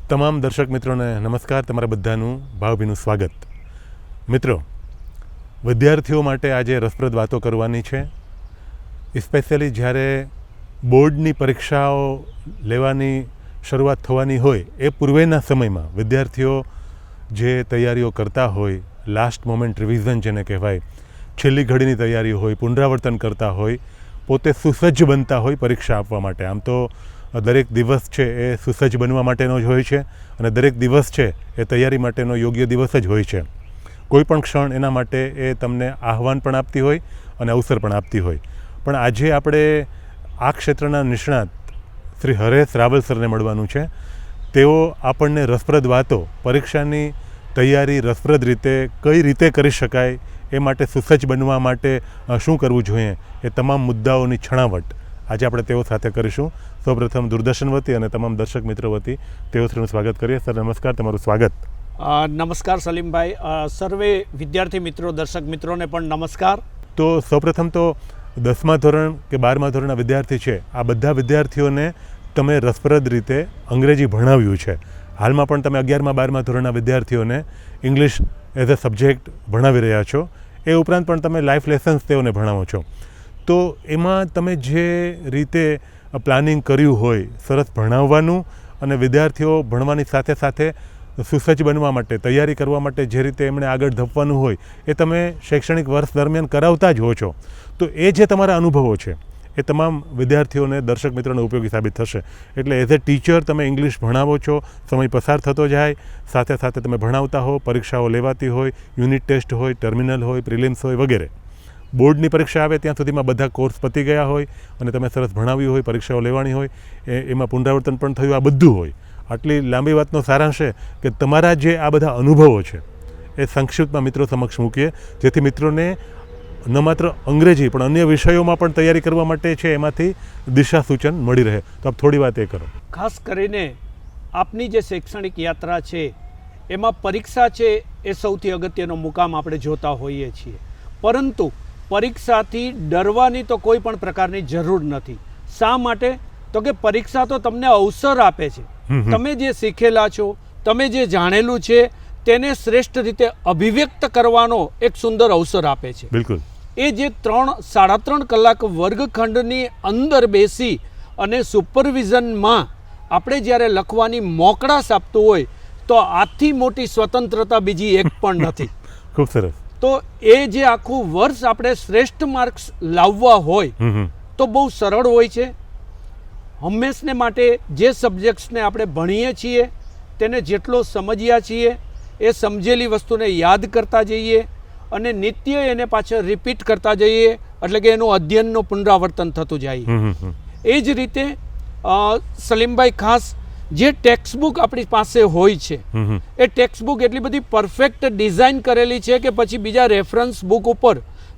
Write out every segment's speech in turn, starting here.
તમામ દર્શક મિત્રોને નમસ્કાર. તમારા બધાનું ભાવભીનું સ્વાગત. મિત્રો, વિદ્યાર્થીઓ માટે આજે રસપ્રદ વાતો કરવાની છે. સ્પેશિયલી જ્યારે બોર્ડની પરીક્ષાઓ લેવાની શરૂઆત થવાની હોય એ પૂર્વેના સમયમાં વિદ્યાર્થીઓ જે તૈયારીઓ કરતા હોય, લાસ્ટ મોમેન્ટ રિવિઝન જેને કહેવાય, છેલ્લી ઘડીની તૈયારી હોય, પુનરાવર્તન કરતા હોય, પોતે સુસજ્જ બનતા હોય પરીક્ષા આપવા માટે. આમ તો દરેક દિવસ છે એ સુસજ્જ બનવા માટેનો જ હોય છે અને દરેક દિવસ છે એ તૈયારી માટેનો યોગ્ય દિવસ જ હોય છે. કોઈ પણ ક્ષણ એના માટે એ તમને આહ્વાન પણ આપતી હોય અને અવસર પણ આપતી હોય. પણ આજે આપણે આ ક્ષેત્રના નિષ્ણાત શ્રી હરેશ રાવલ સરને મળવાનું છે. તેઓ આપણને રસપ્રદ વાતો, પરીક્ષાની તૈયારી રસપ્રદ રીતે કઈ રીતે કરી શકાય, એ માટે સુસજ્જ બનવા માટે શું કરવું જોઈએ, એ તમામ મુદ્દાઓની છણાવટ આજે આપણે તેઓ સાથે કરીશું. સૌપ્રથમ દૂરદર્શન વતી અને તમામ દર્શક મિત્રો વતી તેઓશ્રીનું સ્વાગત કરીએ. સર નમસ્કાર, તમારું સ્વાગત. નમસ્કાર સલીમભાઈ. સર્વે વિદ્યાર્થી મિત્રો, દર્શક મિત્રોને પણ નમસ્કાર. તો સૌપ્રથમ તો 10મા ધોરણ કે 12મા ધોરણના વિદ્યાર્થી છે, આ બધા વિદ્યાર્થીઓને તમે રસપ્રદ રીતે અંગ્રેજી ભણાવ્યું છે. હાલમાં પણ તમે 11મા 12મા ધોરણના વિદ્યાર્થીઓને ઇંગ્લિશ એઝ અ સબ્જેક્ટ ભણાવી રહ્યા છો. એ ઉપરાંત પણ તમે લાઈફ લેસન્સ તેઓને ભણાવો છો. તો એમાં તમે જે રીતે પ્લાનિંગ કર્યું હોય, સરસ ભણાવવાનું અને વિદ્યાર્થીઓ ભણવાની સાથે સાથે સુસજ્જ બનવા માટે, તૈયારી કરવા માટે જે રીતે એમણે આગળ ધપવાનું હોય, એ તમે શૈક્ષણિક વર્ષ દરમિયાન કરાવતા જ હો છો. તો એ જે તમારા અનુભવો છે એ તમામ વિદ્યાર્થીઓને, દર્શક મિત્રોને ઉપયોગી સાબિત થશે. એટલે એઝ એ ટીચર તમે ઇંગ્લિશ ભણાવો છો, સમય પસાર થતો જાય, સાથે સાથે તમે ભણાવતા હો, પરીક્ષાઓ લેવાતી હોય, યુનિટ ટેસ્ટ હોય, ટર્મિનલ હોય, પ્રિલિમ્સ હોય વગેરે. બોર્ડની પરીક્ષા આવે ત્યાં સુધીમાં બધા કોર્સ પતી ગયા હોય અને તમે સરસ ભણાવ્યું હોય, પરીક્ષાઓ લેવાની હોય, એમાં પુનરાવર્તન પણ થયું, આ બધું હોય. આટલી લાંબી વાતનો સારાંશ છે કે તમારા જે આ બધા અનુભવો છે એ સંક્ષિપ્તમાં મિત્રો સમક્ષ મૂકીએ, જેથી મિત્રોને ન માત્ર અંગ્રેજી પણ અન્ય વિષયોમાં પણ તૈયારી કરવા માટે છે એમાંથી દિશા સૂચન મળી રહે. તો આપ થોડી વાત એ કરો. ખાસ કરીને આપની જે શૈક્ષણિક યાત્રા છે એમાં પરીક્ષા છે એ સૌથી અગત્યનો મુકામ આપણે જોતા હોઈએ છીએ. પરંતુ પરીક્ષાથી ડરવાની તો કોઈ પણ પ્રકારની જરૂર નથી. શા માટે? તો કે પરીક્ષા તો તમને અવસર આપે છે. તમે જે શીખેલા છો, તમે જે જાણેલું છે તેને શ્રેષ્ઠ રીતે અભિવ્યક્ત કરવાનો એક સુંદર અવસર આપે છે. બિલકુલ. એ જે 3-3.5 કલાક વર્ગખંડની અંદર બેસી અને સુપરવિઝનમાં આપણે જ્યારે લખવાની મોકળાશ આપતું હોય તો આથી મોટી સ્વતંત્રતા બીજી એક પણ નથી. ખૂબ સરસ. તો એ જે આખું વર્ષ આપણે શ્રેષ્ઠ માર્ક્સ લાવવા હોય તો બહુ સરળ હોય છે. હંમેશને માટે જે સબ્જેક્ટ્સને આપણે ભણીએ છીએ તેને જેટલો સમજ્યા છીએ એ સમજેલી વસ્તુને યાદ કરતા જઈએ અને નિત્ય એને પાછળ રિપીટ કરતા જઈએ, એટલે કે એનું અધ્યયનનું પુનરાવર્તન થતું જાય. એ જ રીતે સલીમભાઈ, ખાસ જે ટેક્સ્ટબુક આપણી પાસે હોય છે એ ટેક્સ્ટબુક એટલી બધી પરફેક્ટ ડિઝાઇન કરેલી છે કે પછી બીજા રેફરન્સ બુક ઉપર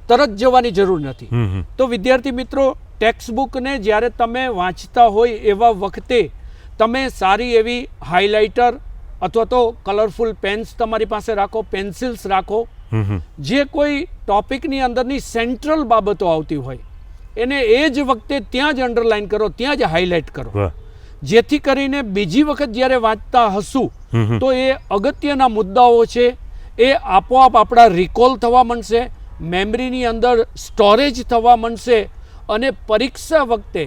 તરત જવાની જરૂર નથી. તો વિદ્યાર્થી મિત્રો, ટેક્સ્ટબુકને જ્યારે તમે વાંચતા હોય એવા વખતે તમે સારી એવી હાઇલાઇટર અથવા તો કલરફુલ પેન્સ તમારી પાસે રાખો, પેન્સિલ્સ રાખો. જે કોઈ ટોપિકની અંદરની સેન્ટ્રલ બાબતો આવતી હોય એને એ જ વખતે ત્યાં જ અંડરલાઇન કરો, ત્યાં જ હાઇલાઇટ કરો, જેથી કરીને બીજી વખત જ્યારે વાંચતા હશું તો એ અગત્યના મુદ્દાઓ છે એ આપોઆપ આપણા રિકોલ થવા માંડશે, મેમરીની અંદર સ્ટોરેજ થવા માંડશે અને પરીક્ષા વખતે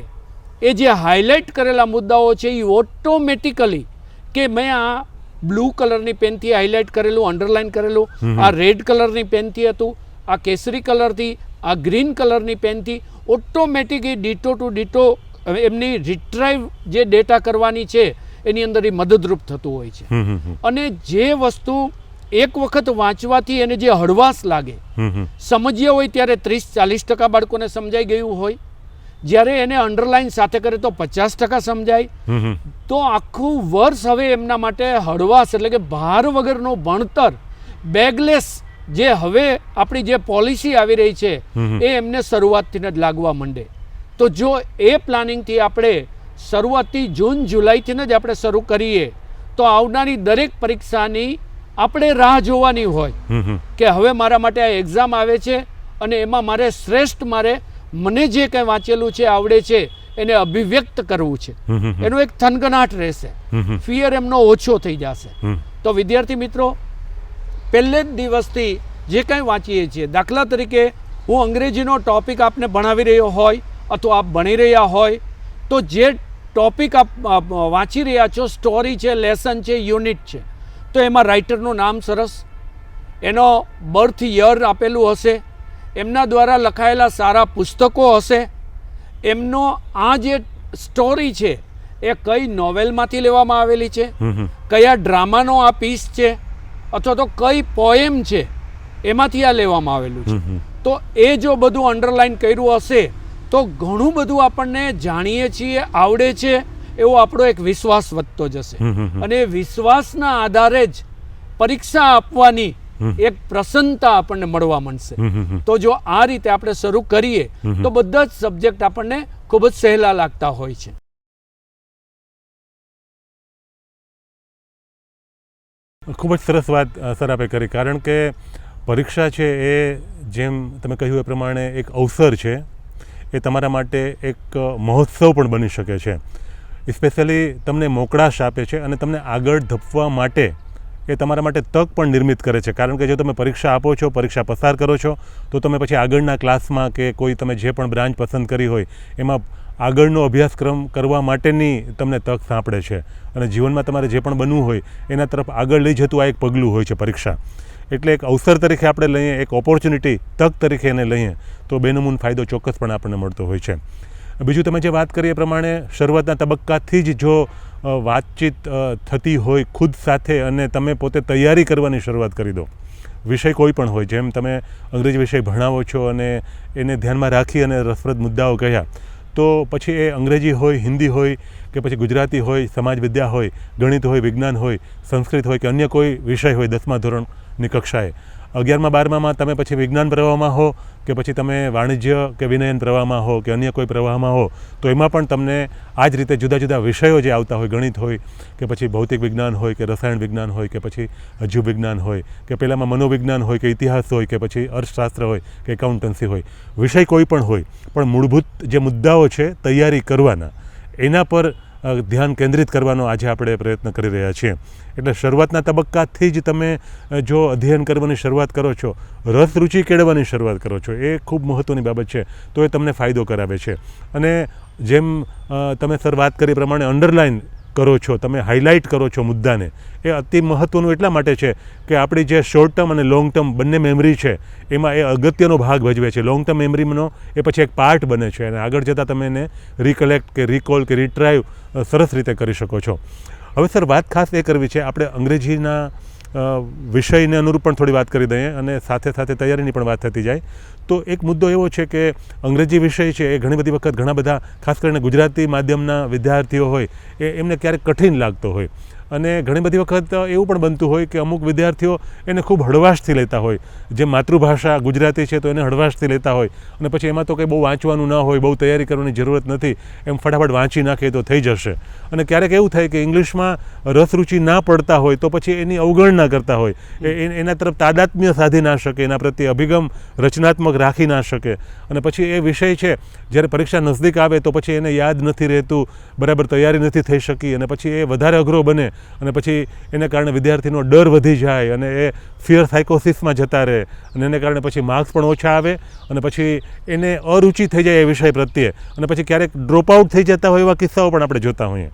એ જે હાઇલાઇટ કરેલા મુદ્દાઓ છે એ ઓટોમેટિકલી, કે મેં આ બ્લુ કલરની પેનથી હાઇલાઇટ કરેલું, અંડરલાઇન કરેલું, આ રેડ કલરની પેનથી હતું, આ કેસરી કલરથી, આ ગ્રીન કલરની પેનથી, automatic A ditto to ditto એમની રિટ્રાઈવ જે ડેટા કરવાની છે એની અંદર એ મદદરૂપ થતું હોય છે. અને જે વસ્તુ એક વખત વાંચવાથી એને જે હળવાશ લાગે, સમજ્યા હોય ત્યારે 30-40% બાળકોને સમજાઈ ગયું હોય, જ્યારે એને અંડરલાઇન સાથે કરે તો 50% સમજાય. તો આખું વર્ષ હવે એમના માટે હળવાશ, એટલે કે ભાર વગરનું ભણતર, બેગલેસ જે હવે આપણી જે પોલિસી આવી રહી છે એ એમને શરૂઆતથી જ લાગવા માંડે. તો જો એ પ્લાનિંગથી આપણે શરૂઆતથી જૂન-જુલાઈથી જ આપણે શરૂ કરીએ તો આવનારી દરેક પરીક્ષાની આપણે રાહ જોવાની હોય કે હવે મારા માટે આ એક્ઝામ આવે છે અને એમાં મારે શ્રેષ્ઠ, મને જે કંઈ વાંચેલું છે, આવડે છે એને અભિવ્યક્ત કરવું છે એનો એક થનગનાટ રહેશે, ફિયર એમનો ઓછો થઈ જશે. તો વિદ્યાર્થી મિત્રો, પહેલે જ દિવસથી જે કંઈ વાંચીએ છીએ, દાખલા તરીકે હું અંગ્રેજીનો ટૉપિક આપને ભણાવી રહ્યો હોય અથવા આપ ભણી રહ્યા હોય તો જે ટૉપિક આપ વાંચી રહ્યા છો, સ્ટોરી છે, લેસન છે, યુનિટ છે, તો એમાં રાઇટરનું નામ સરસ, એનો બર્થ યર આપેલું હશે, એમના દ્વારા લખાયેલા સારા પુસ્તકો હશે, એમનો આ જે સ્ટોરી છે એ કઈ નોવેલમાંથી લેવામાં આવેલી છે, કયા ડ્રામાનો આ પીસ છે, અથવા તો કઈ પોએમ છે એમાંથી આ લેવામાં આવેલું છે. તો એ જો બધું અંડરલાઈન કર્યું હશે તો ઘણું બધું આપણને જાણીએ છીએ, આવડે છે એવો આપણો એક વિશ્વાસ વધતો જશે. અને વિશ્વાસના આધારે જ પરીક્ષા આપવાની એક પ્રસન્નતા આપણને મળવા માંડશે. તો જો આ રીતે આપણે શરૂ કરીએ તો બધા જ સબ્જેક્ટ આપણને ખૂબ જ સહેલા લાગતા હોય છે. ખૂબ જ સરસ વાત સર આપે કરી, કારણ કે પરીક્ષા છે એ જેમ તમે કહ્યું એ પ્રમાણે એક અવસર છે, એ તમારા માટે એક મહોત્સવ પણ બની શકે છે. સ્પેશિયલી તમને મોકળાશ આપે છે અને તમને આગળ ધપવા માટે એ તમારા માટે તક પણ નિર્મિત કરે છે. કારણ કે જો તમે પરીક્ષા આપો છો, પરીક્ષા પસાર કરો છો, તો તમે પછી આગળના ક્લાસમાં કે કોઈ તમે જે પણ બ્રાન્ચ પસંદ કરી હોય એમાં આગળનો અભ્યાસક્રમ કરવા માટેની તમને તક સાંપડે છે. અને જીવનમાં તમારે જે પણ બનવું હોય એના તરફ આગળ લઈ જતું આ એક પગલું હોય છે પરીક્ષા. એટલે એક અવસર તરીકે આપણે લઈએ, એક ઓપોર્ચ્યુનિટી, તક તરીકે એને લઈએ તો બેનમૂન ફાયદો ચોક્કસપણે આપણને મળતો હોય છે. બીજું તમે જે વાત કરી એ પ્રમાણે શરૂઆતના તબક્કાથી જ જો વાતચીત થતી હોય ખુદ સાથે અને તમે પોતે તૈયારી કરવાની શરૂઆત કરી દો, વિષય કોઈ પણ હોય, જેમ તમે અંગ્રેજી વિષય ભણાવો છો અને એને ધ્યાનમાં રાખી અને રસપ્રદ મુદ્દાઓ કહ્યા, તો પછી એ અંગ્રેજી હોય, હિન્દી હોય કે પછી ગુજરાતી હોય, સમાજ વિદ્યા હોય, ગણિત હોય, વિજ્ઞાન હોય, સંસ્કૃત હોય કે અન્ય કોઈ વિષય હોય 10મા ધોરણની કક્ષાએ, 11મા 12મામાં તમે પછી વિજ્ઞાન પ્રવાહમાં હો કે પછી તમે વાણિજ્ય કે વિનયન પ્રવાહમાં હો કે અન્ય કોઈ પ્રવાહમાં હો, તો એમાં પણ તમને આ જ રીતે જુદા જુદા વિષયો જે આવતા હોય, ગણિત હોય કે પછી ભૌતિક વિજ્ઞાન હોય કે રસાયણ વિજ્ઞાન હોય કે પછી જીવ વિજ્ઞાન હોય કે પહેલાંમાં મનોવિજ્ઞાન હોય કે ઇતિહાસ હોય કે પછી અર્થશાસ્ત્ર હોય કે એકાઉન્ટન્સી હોય, વિષય કોઈ પણ હોય, પણ મૂળભૂત જે મુદ્દાઓ છે તૈયારી કરવાના, એના પર ધ્યાન કેન્દ્રિત કરવાનો આજે આપણે પ્રયત્ન કરી રહ્યા છીએ. એટલે શરૂઆતના તબક્કાથી જ તમે જો અધ્યયન કરવાની શરૂઆત કરો છો, રસ રુચિ કેળવવાની શરૂઆત કરો છો, એ ખૂબ મહત્ત્વની બાબત છે. તો એ તમને ફાયદો કરાવે છે. અને જેમ તમે સર વાત કરી પ્રમાણે અંડરલાઇન કરો છો, તમે હાઇલાઇટ કરો છો મુદ્દાને, એ અતિ મહત્ત્વનું એટલા માટે છે કે આપણી જે શોર્ટ ટર્મ અને લોંગ ટર્મ બંને મેમરી છે એમાં એ અગત્યનો ભાગ ભજવે છે. લોંગ ટર્મ મેમરીનો એ પછી એક પાર્ટ બને છે અને આગળ જતાં તમે એને રિકલેક્ટ કે રિકોલ કે રિટ્રાઈવ સરસ રીતે કરી શકો છો. હવે સર વાત ખાસ એ કરવી છે, આપણે અંગ્રેજીના વિષયને અનુરૂપ પણ થોડી વાત કરી દઈએ અને સાથે સાથે તૈયારીની પણ વાત થતી જાય. તો એક મુદ્દો એવો છે કે અંગ્રેજી વિષય છે એ ઘણી બધી વખત ઘણા બધા ખાસ કરીને ગુજરાતી માધ્યમના વિદ્યાર્થીઓ હોય એમને ક્યારેક કઠિન લાગતો હોય અને ઘણી બધી વખત એવું પણ બનતું હોય કે અમુક વિદ્યાર્થીઓ એને ખૂબ હળવાશથી લેતા હોય, જે માતૃભાષા ગુજરાતી છે તો એને હળવાશથી લેતા હોય અને પછી એમાં તો કંઈ બહુ વાંચવાનું ન હોય, બહુ તૈયારી કરવાની જરૂરત નથી, એમ ફટાફટ વાંચી નાખે તો થઈ જશે. અને ક્યારેક એવું થાય કે ઇંગ્લિશમાં રસરુચિ ના પડતા હોય તો પછી એની અવગણના કરતા હોય, એના તરફ તાદાત્મ્ય સાધી ના શકે, એના પ્રત્યે અભિગમ રચનાત્મક રાખી ના શકે અને પછી એ વિષય છે જ્યારે પરીક્ષા નજદીક આવે તો પછી એને યાદ નથી રહેતું, બરાબર તૈયારી નથી થઈ શકી અને પછી એ વધારે અઘરો બને અને પછી એને કારણે વિદ્યાર્થીનો ડર વધી જાય અને એ ફિયર સાયકોસિસમાં જતા રહે અને એને કારણે પછી માર્ક્સ પણ ઓછા આવે અને પછી એને અરુચિ થઈ જાય એ વિષય પ્રત્યે અને પછી ક્યારેક ડ્રોપ આઉટ થઈ જતા હોય એવા કિસ્સાઓ પણ આપણે જોતા હોઈએ.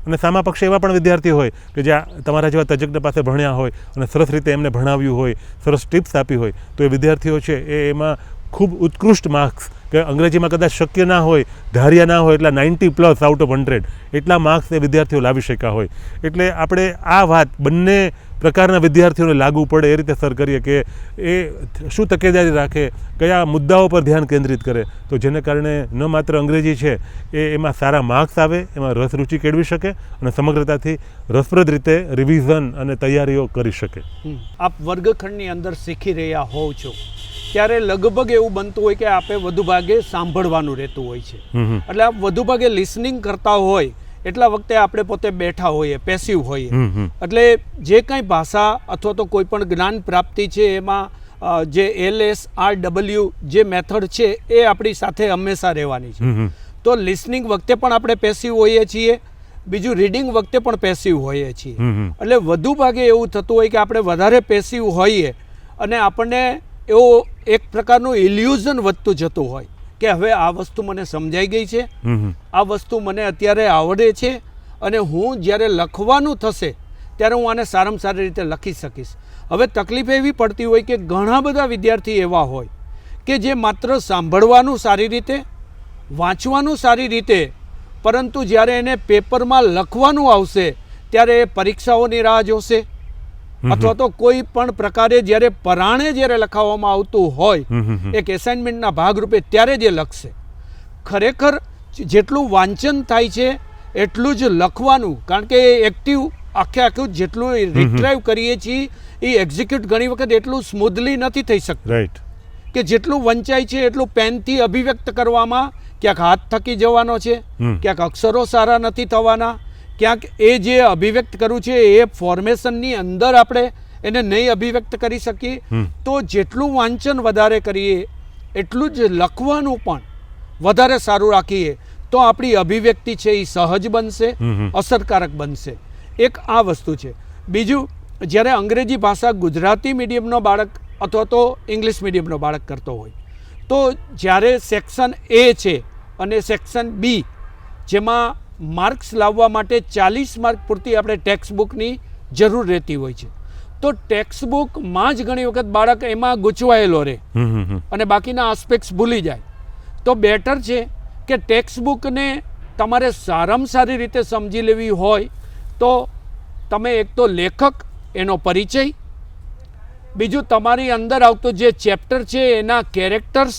અને સામા પક્ષે એવા પણ વિદ્યાર્થી હોય કે જ્યાં તમારા જેવા તજજ્ઞ પાસે ભણ્યા હોય અને સરસ રીતે એમને ભણાવ્યું હોય, સરસ ટિપ્સ આપી હોય, તો એ વિદ્યાર્થીઓ છે એમાં ખૂબ ઉત્કૃષ્ટ માર્ક્સ કે અંગ્રેજીમાં કદાચ શક્ય ના હોય, ધાર્યા ના હોય એટલા 90+ આઉટ ઓફ 100 એટલા માર્ક્સ એ વિદ્યાર્થીઓ લાવી શક્યા હોય. એટલે આપણે આ વાત બંને પ્રકારના વિદ્યાર્થીઓને લાગુ પડે એ રીતે સર કરીએ કે એ શું તકેદારી રાખે, કયા મુદ્દાઓ પર ધ્યાન કેન્દ્રિત કરે, તો જેને કારણે ન માત્ર અંગ્રેજી છે એમાં સારા માર્ક્સ આવે, એમાં રસ રુચિ કેળવી શકે અને સમગ્રતાથી રસપ્રદ રીતે રિવિઝન અને તૈયારીઓ કરી શકે. આપ વર્ગખંડની અંદર શીખી રહ્યા હોવ છો ત્યારે લગભગ એવું બનતું હોય કે આપે વધુ ભાગે સાંભળવાનું રહેતું હોય છે, એટલે આપ વધુ ભાગે લિસનિંગ કરતા હોય એટલા વખતે આપણે પોતે બેઠા હોઈએ, પેસિવ હોઈએ, એટલે જે કંઈ ભાષા અથવા તો કોઈ પણ જ્ઞાન પ્રાપ્તિ છે એમાં જે LSRW જે મેથડ છે એ આપણી સાથે હંમેશા રહેવાની છે. તો લિસનિંગ વખતે પણ આપણે પેસિવ હોઈએ છીએ, બીજું રીડિંગ વખતે પણ પેસિવ હોઈએ છીએ. એટલે વધુ ભાગે એવું થતું હોય કે આપણે વધારે પેસિવ હોઈએ અને આપણને એવો એક પ્રકારનું ઇલ્યુઝન વધતું જતું હોય કે હવે આ વસ્તુ મને સમજાઈ ગઈ છે, આ વસ્તુ મને અત્યારે આવડે છે અને હું જ્યારે લખવાનું થશે ત્યારે હું આને સારામાં સારી રીતે લખી શકીશ. હવે તકલીફ એવી પડતી હોય કે ઘણા બધા વિદ્યાર્થી એવા હોય કે જે માત્ર સાંભળવાનું સારી રીતે, વાંચવાનું સારી રીતે, પરંતુ જ્યારે એને પેપરમાં લખવાનું આવશે ત્યારે એ પરીક્ષાઓની રાહ જોશે અથવા તો કોઈ પણ પ્રકારે જ્યારે પરાણે જ્યારે લખાવવામાં આવતું હોય એક એસાઇનમેન્ટના ભાગરૂપે ત્યારે જ એ લખશે. ખરેખર જેટલું વાંચન થાય છે એટલું જ લખવાનું, કારણ કે એ એક્ટિવ આખું જેટલું રિટ્રાઈવ કરીએ છીએ એ એક્ઝિક્યુટ ઘણી વખત એટલું સ્મૂધલી નથી થઈ શકતું. રાઈટ. કે જેટલું વંચાય છે એટલું પેનથી અભિવ્યક્ત કરવામાં ક્યાંક હાથ થકી જવાનો છે, ક્યાંક અક્ષરો સારા નથી થવાના, ક્યાંક એ જે અભિવ્યક્ત કરવું છે એ ફોર્મેશનની અંદર આપણે એને નહીં અભિવ્યક્ત કરી શકીએ. તો જેટલું વાંચન વધારે કરીએ એટલું જ લખવાનું પણ વધારે સારું રાખીએ તો આપણી અભિવ્યક્તિ છે એ સહજ બનશે, અસરકારક બનશે. એક આ વસ્તુ છે. બીજું, જ્યારે અંગ્રેજી ભાષા ગુજરાતી મીડિયમનો બાળક અથવા તો ઇંગ્લિશ મીડિયમનો બાળક કરતો હોય તો જ્યારે સેક્શન એ છે અને સેક્શન બી જેમાં માર્ક્સ લાવવા માટે 40 માર્ક પૂરતી આપણે ટેક્સ્ટ બુકની જરૂર રહેતી હોય છે, તો ટેક્સ્ટ બુકમાં જ ઘણી વખત બાળક એમાં ગૂંચવાયેલો રહે અને બાકીના આસ્પેક્ટ્સ ભૂલી જાય. તો બેટર છે કે ટેક્સ્ટ બુકને તમારે સારામાં સારી રીતે સમજી લેવી હોય તો તમે એક તો લેખક, એનો પરિચય, બીજું તમારી અંદર આવતું જે ચેપ્ટર છે એના કેરેક્ટર્સ,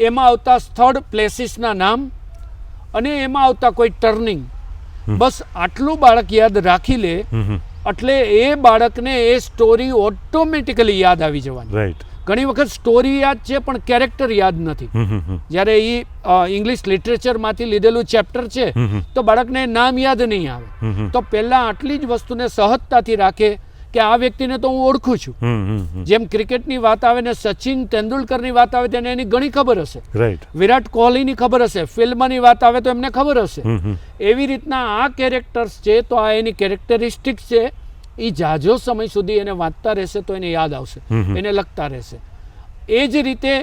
એમાં આવતા સ્થળ પ્લેસીસના નામ અને એમાં આવતા કોઈ ટર્નિંગ, બસ આટલું બાળક યાદ રાખી લે એટલે એ બાળકને એ સ્ટોરી ઓટોમેટિકલી યાદ આવી જવાની. રાઈટ. ઘણી વખત સ્ટોરી યાદ છે પણ કેરેક્ટર યાદ નથી. જ્યારે એ ઇંગ્લિશ લિટરેચરમાંથી લીધેલું ચેપ્ટર છે તો બાળકને નામ યાદ નહીં આવે. તો પહેલાં આટલી જ વસ્તુને સહજતાથી રાખે કે આ વ્યક્તિને તો હું ઓળખું છું. જેમ ક્રિકેટની વાત આવે ને સચિન તેંડુલકરની વાત આવે તેને એની ઘણી ખબર હશે, રાઈટ. વિરાટ કોહલીની ખબર હશે, ફિલ્મની વાત આવે તો એમને ખબર હશે. એવી રીતના આ કેરેક્ટર્સ છે તો આ એની કેરેક્ટરિસ્ટિક્સ છે, એ જાજો સમય સુધી એને વાંચતા રહેશે તો એને યાદ આવશે, એને લખતા રહેશે. એ જ રીતે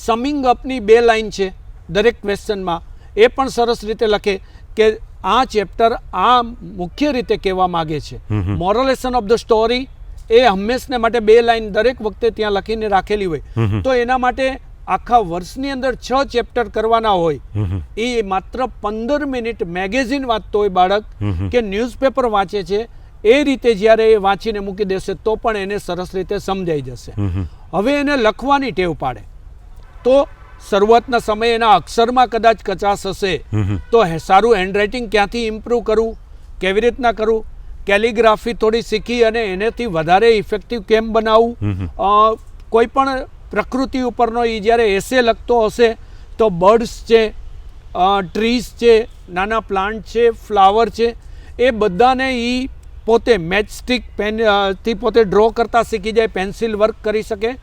સમિંગ અપની 2 લાઈન છે દરેક ક્વેશ્ચનમાં, એ પણ સરસ રીતે લખે કે આ ચેપ્ટર આ મુખ્ય રીતે કહેવા માગે છે. મોરલેશન ઓફ ધ સ્ટોરી એ હંમેશને માટે 2 લાઈન દરેક વખતે ત્યાં લખીને રાખેલી હોય. તો એના માટે આખા વર્ષની અંદર 6 ચેપ્ટર કરવાના હોય, એ માત્ર 15 મિનિટ મેગેઝિન વાંચતો હોય બાળક કે ન્યૂઝપેપર વાંચે છે એ રીતે જ્યારે એ વાંચીને મૂકી દેશે તો પણ એને સરસ રીતે સમજાઈ જશે. હવે એને લખવાની ટેવ પાડે તો શરૂઆતના સમયે એના અક્ષરમાં કદાચ કચાશ હશે તો સારું હેન્ડરાઇટિંગ ક્યાંથી ઇમ્પ્રૂવ કરવું, કેવી રીતના કરવું, કેલિગ્રાફી થોડી શીખી અને એનાથી વધારે ઇફેક્ટિવ કેમ બનાવવું. કોઈ પણ પ્રકૃતિ ઉપરનો એ જ્યારે એસે લખતો હશે તો બર્ડ્સ છે, ટ્રીઝ છે, નાના પ્લાન્ટ છે, ફ્લાવર છે, એ બધાને એ પોતે મેચસ્ટિક પેનથી પોતે ડ્રો કરતા શીખી જાય, પેન્સિલ વર્ક કરી શકે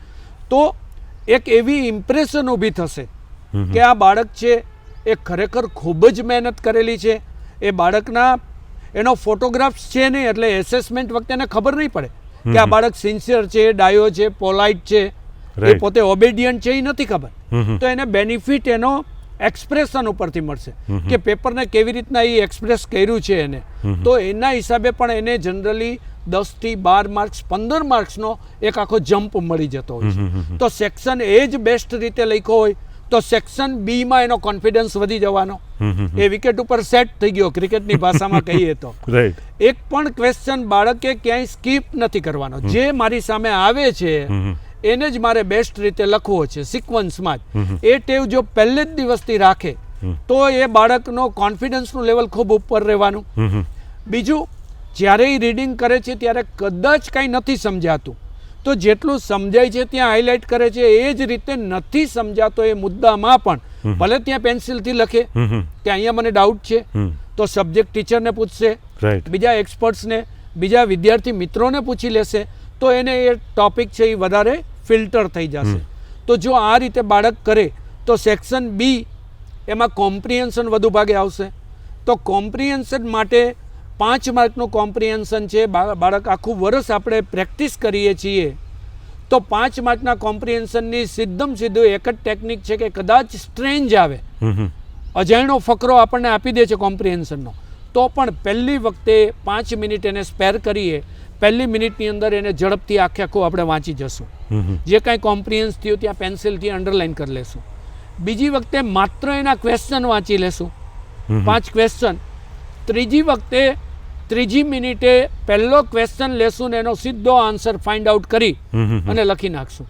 તો એક એવી ઇમ્પ્રેશન ઊભી થશે કે આ બાળક છે એ ખરેખર ખૂબ જ મહેનત કરેલી છે. એ બાળકના એનો ફોટોગ્રાફ્સ છે નહીં એટલે એસેસમેન્ટ વખતે એને ખબર નહીં પડે કે આ બાળક સિન્સિયર છે, ડાયો છે, પોલાઇટ છે, એ પોતે ઓબેડિયન્ટ છે, એ નથી ખબર. તો એને બેનિફિટ એનો એક્સપ્રેશન ઉપરથી મળશે કે પેપરને કેવી રીતના એ એક્સપ્રેસ કર્યું છે એને. તો એના હિસાબે પણ એને જનરલી 10 થી 12 માર્ક્સ 15 માર્ક્સનો એક આખો જમ્પ મળી જતો હોય છે. તો સેક્શન એ જ બેસ્ટ રીતે લખ્યો હોય તો સેક્શન બીમાં એનો કોન્ફિડન્સ વધી જવાનો, એ વિકેટ ઉપર સેટ થઈ ગયો ક્રિકેટની ભાષામાં કહીએ તો. એક પણ ક્વેશ્ચન બાળકે ક્યાંય સ્કીપ નથી કરવાનો, જે મારી સામે આવે છે એને જ મારે બેસ્ટ રીતે લખવો છે સિક્વન્સમાં જ. એ ટેવ જો પહેલે જ દિવસથી રાખે તો એ બાળકનો કોન્ફિડન્સનું લેવલ ખૂબ ઉપર રહેવાનું. બીજું, જ્યારે એ રીડિંગ કરે છે ત્યારે કદાચ કાંઈ નથી સમજાતું તો જેટલું સમજાય છે ત્યાં હાઇલાઇટ કરે છે, એ જ રીતે નથી સમજાતો એ મુદ્દામાં પણ ભલે ત્યાં પેન્સિલથી લખે કે અહીંયા મને ડાઉટ છે તો સબ્જેક્ટ ટીચરને પૂછશે, બીજા એક્સપર્ટ્સને, બીજા વિદ્યાર્થી મિત્રોને પૂછી લેશે તો એને એ ટોપિક છે એ વધારે ફિલ્ટર થઈ જશે. તો જો આ રીતે બાળક કરે તો સેક્શન બી એમાં કોમ્પ્રિહેન્શન વધુ ભાગે આવશે. તો કોમ્પ્રિહેન્શન માટે 5 માર્કનું કોમ્પ્રિહેન્શન છે. બાળક આખું વર્ષ આપણે પ્રેક્ટિસ કરીએ છીએ તો 5 માર્કના કોમ્પ્રિહેન્શનની સીધું એક જ ટેકનિક છે કે કદાચ સ્ટ્રેન્જ આવે, અજાણ્યો ફકરો આપણને આપી દે છે કોમ્પ્રિહેન્શનનો, તો પણ પહેલી વખતે 5 મિનિટ એને સ્પેર કરીએ, પહેલી મિનિટની અંદર એને ઝડપથી આખું આપણે વાંચી જશું. જે કાંઈ કોમ્પ્રિહેન્સ થયું ત્યાં પેન્સિલથી અંડરલાઇન કરી લેશું. બીજી વખતે માત્ર એના ક્વેશ્ચન વાંચી લેશું, 5 ક્વેશ્ચન. ત્રીજી વખતે ત્રીજી મિનિટે પહેલો ક્વેશ્ચન લેશું ને એનો સીધો આન્સર ફાઇન્ડ આઉટ કરી અને લખી નાખશું.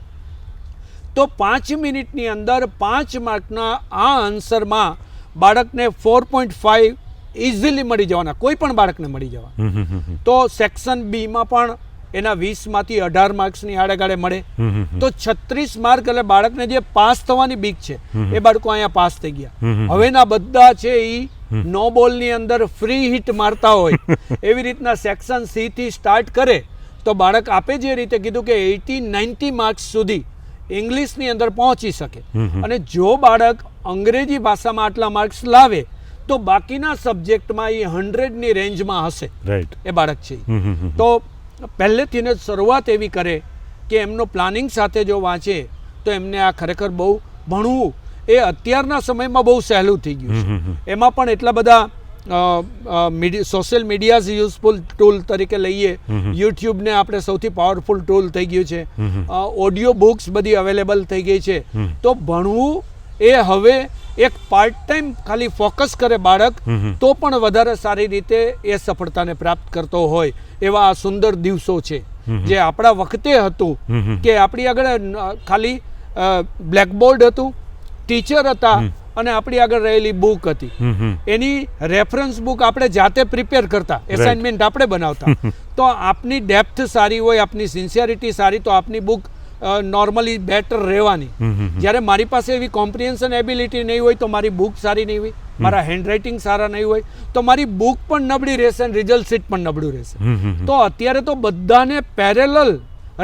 તો 5 મિનિટની અંદર 5 માર્કના આ આન્સરમાં બાળકને 4.5 ઇઝીલી મળી જવાના, કોઈ પણ બાળકને મળી જવા. તો સેક્શન બીમાં પણ એના 20માંથી 18 માર્ક્સની આડેગાડે મળે તો 36 માર્ક. એટલે બાળકને જે પાસ થવાની બીક છે એ બાળકો અહીંયા પાસ થઈ ગયા. હવેના બધા છે એ નો બોલની અંદર ફ્રી હિટ મારતા હોય એવી રીતના સેક્શન સી થી સ્ટાર્ટ કરે તો બાળક આપે જે રીતે કીધું કે 80-90 માર્ક્સ સુધી ઇંગ્લિશની અંદર પહોંચી શકે. અને જો બાળક અંગ્રેજી ભાષામાં આટલા માર્ક્સ લાવે તો બાકીના સબ્જેક્ટમાં એ 100ની રેન્જમાં હશે. એ બાળક છે. તો પહેલેથી જ શરૂઆત એવી કરે કે એમનો પ્લાનિંગ સાથે જો વાંચે તો એમને આ ખરેખર બહુ ભણવું એ અત્યારના સમયમાં બહુ સહેલું થઈ ગયું છે. એમાં પણ એટલા બધા સોશિયલ મીડિયા યુઝફુલ ટૂલ તરીકે લઈએ, યુટ્યુબને આપણે સૌથી પાવરફુલ ટૂલ થઈ ગયું છે, ઓડિયો બુક્સ બધી અવેલેબલ થઈ ગઈ છે. તો ભણવું એ હવે એક પાર્ટ ટાઈમ ખાલી ફોકસ કરે બાળક તો પણ વધારે સારી રીતે એ સફળતાને પ્રાપ્ત કરતો હોય એવા આ સુંદર દિવસો છે. જે આપણા વખતે હતું કે આપણી આગળ ખાલી બ્લેકબોર્ડ હતું, ટીચર હતા અને આપણી આગળ રહેલી બુક હતી. એની રેફરન્સ બુક આપણે જાતે પ્રિપેર કરતા, એસાઇનમેન્ટ આપણે બનાવતા. તો આપની ડેપ્થ સારી હોય, આપની સિન્સિયરિટી સારી, તો આપની બુક નોર્મલી બેટર રહેવાની. જ્યારે મારી પાસે એવી કોમ્પ્રિહેન્શન એબિલિટી નહીં હોય તો મારી બુક સારી નહીં હોય, મારા હેન્ડરાઇટિંગ સારા નહીં હોય તો મારી બુક પણ નબળી રહેશે અને રિઝલ્ટ શીટ પણ નબળું રહેશે. તો અત્યારે તો બધાને પેરેલલ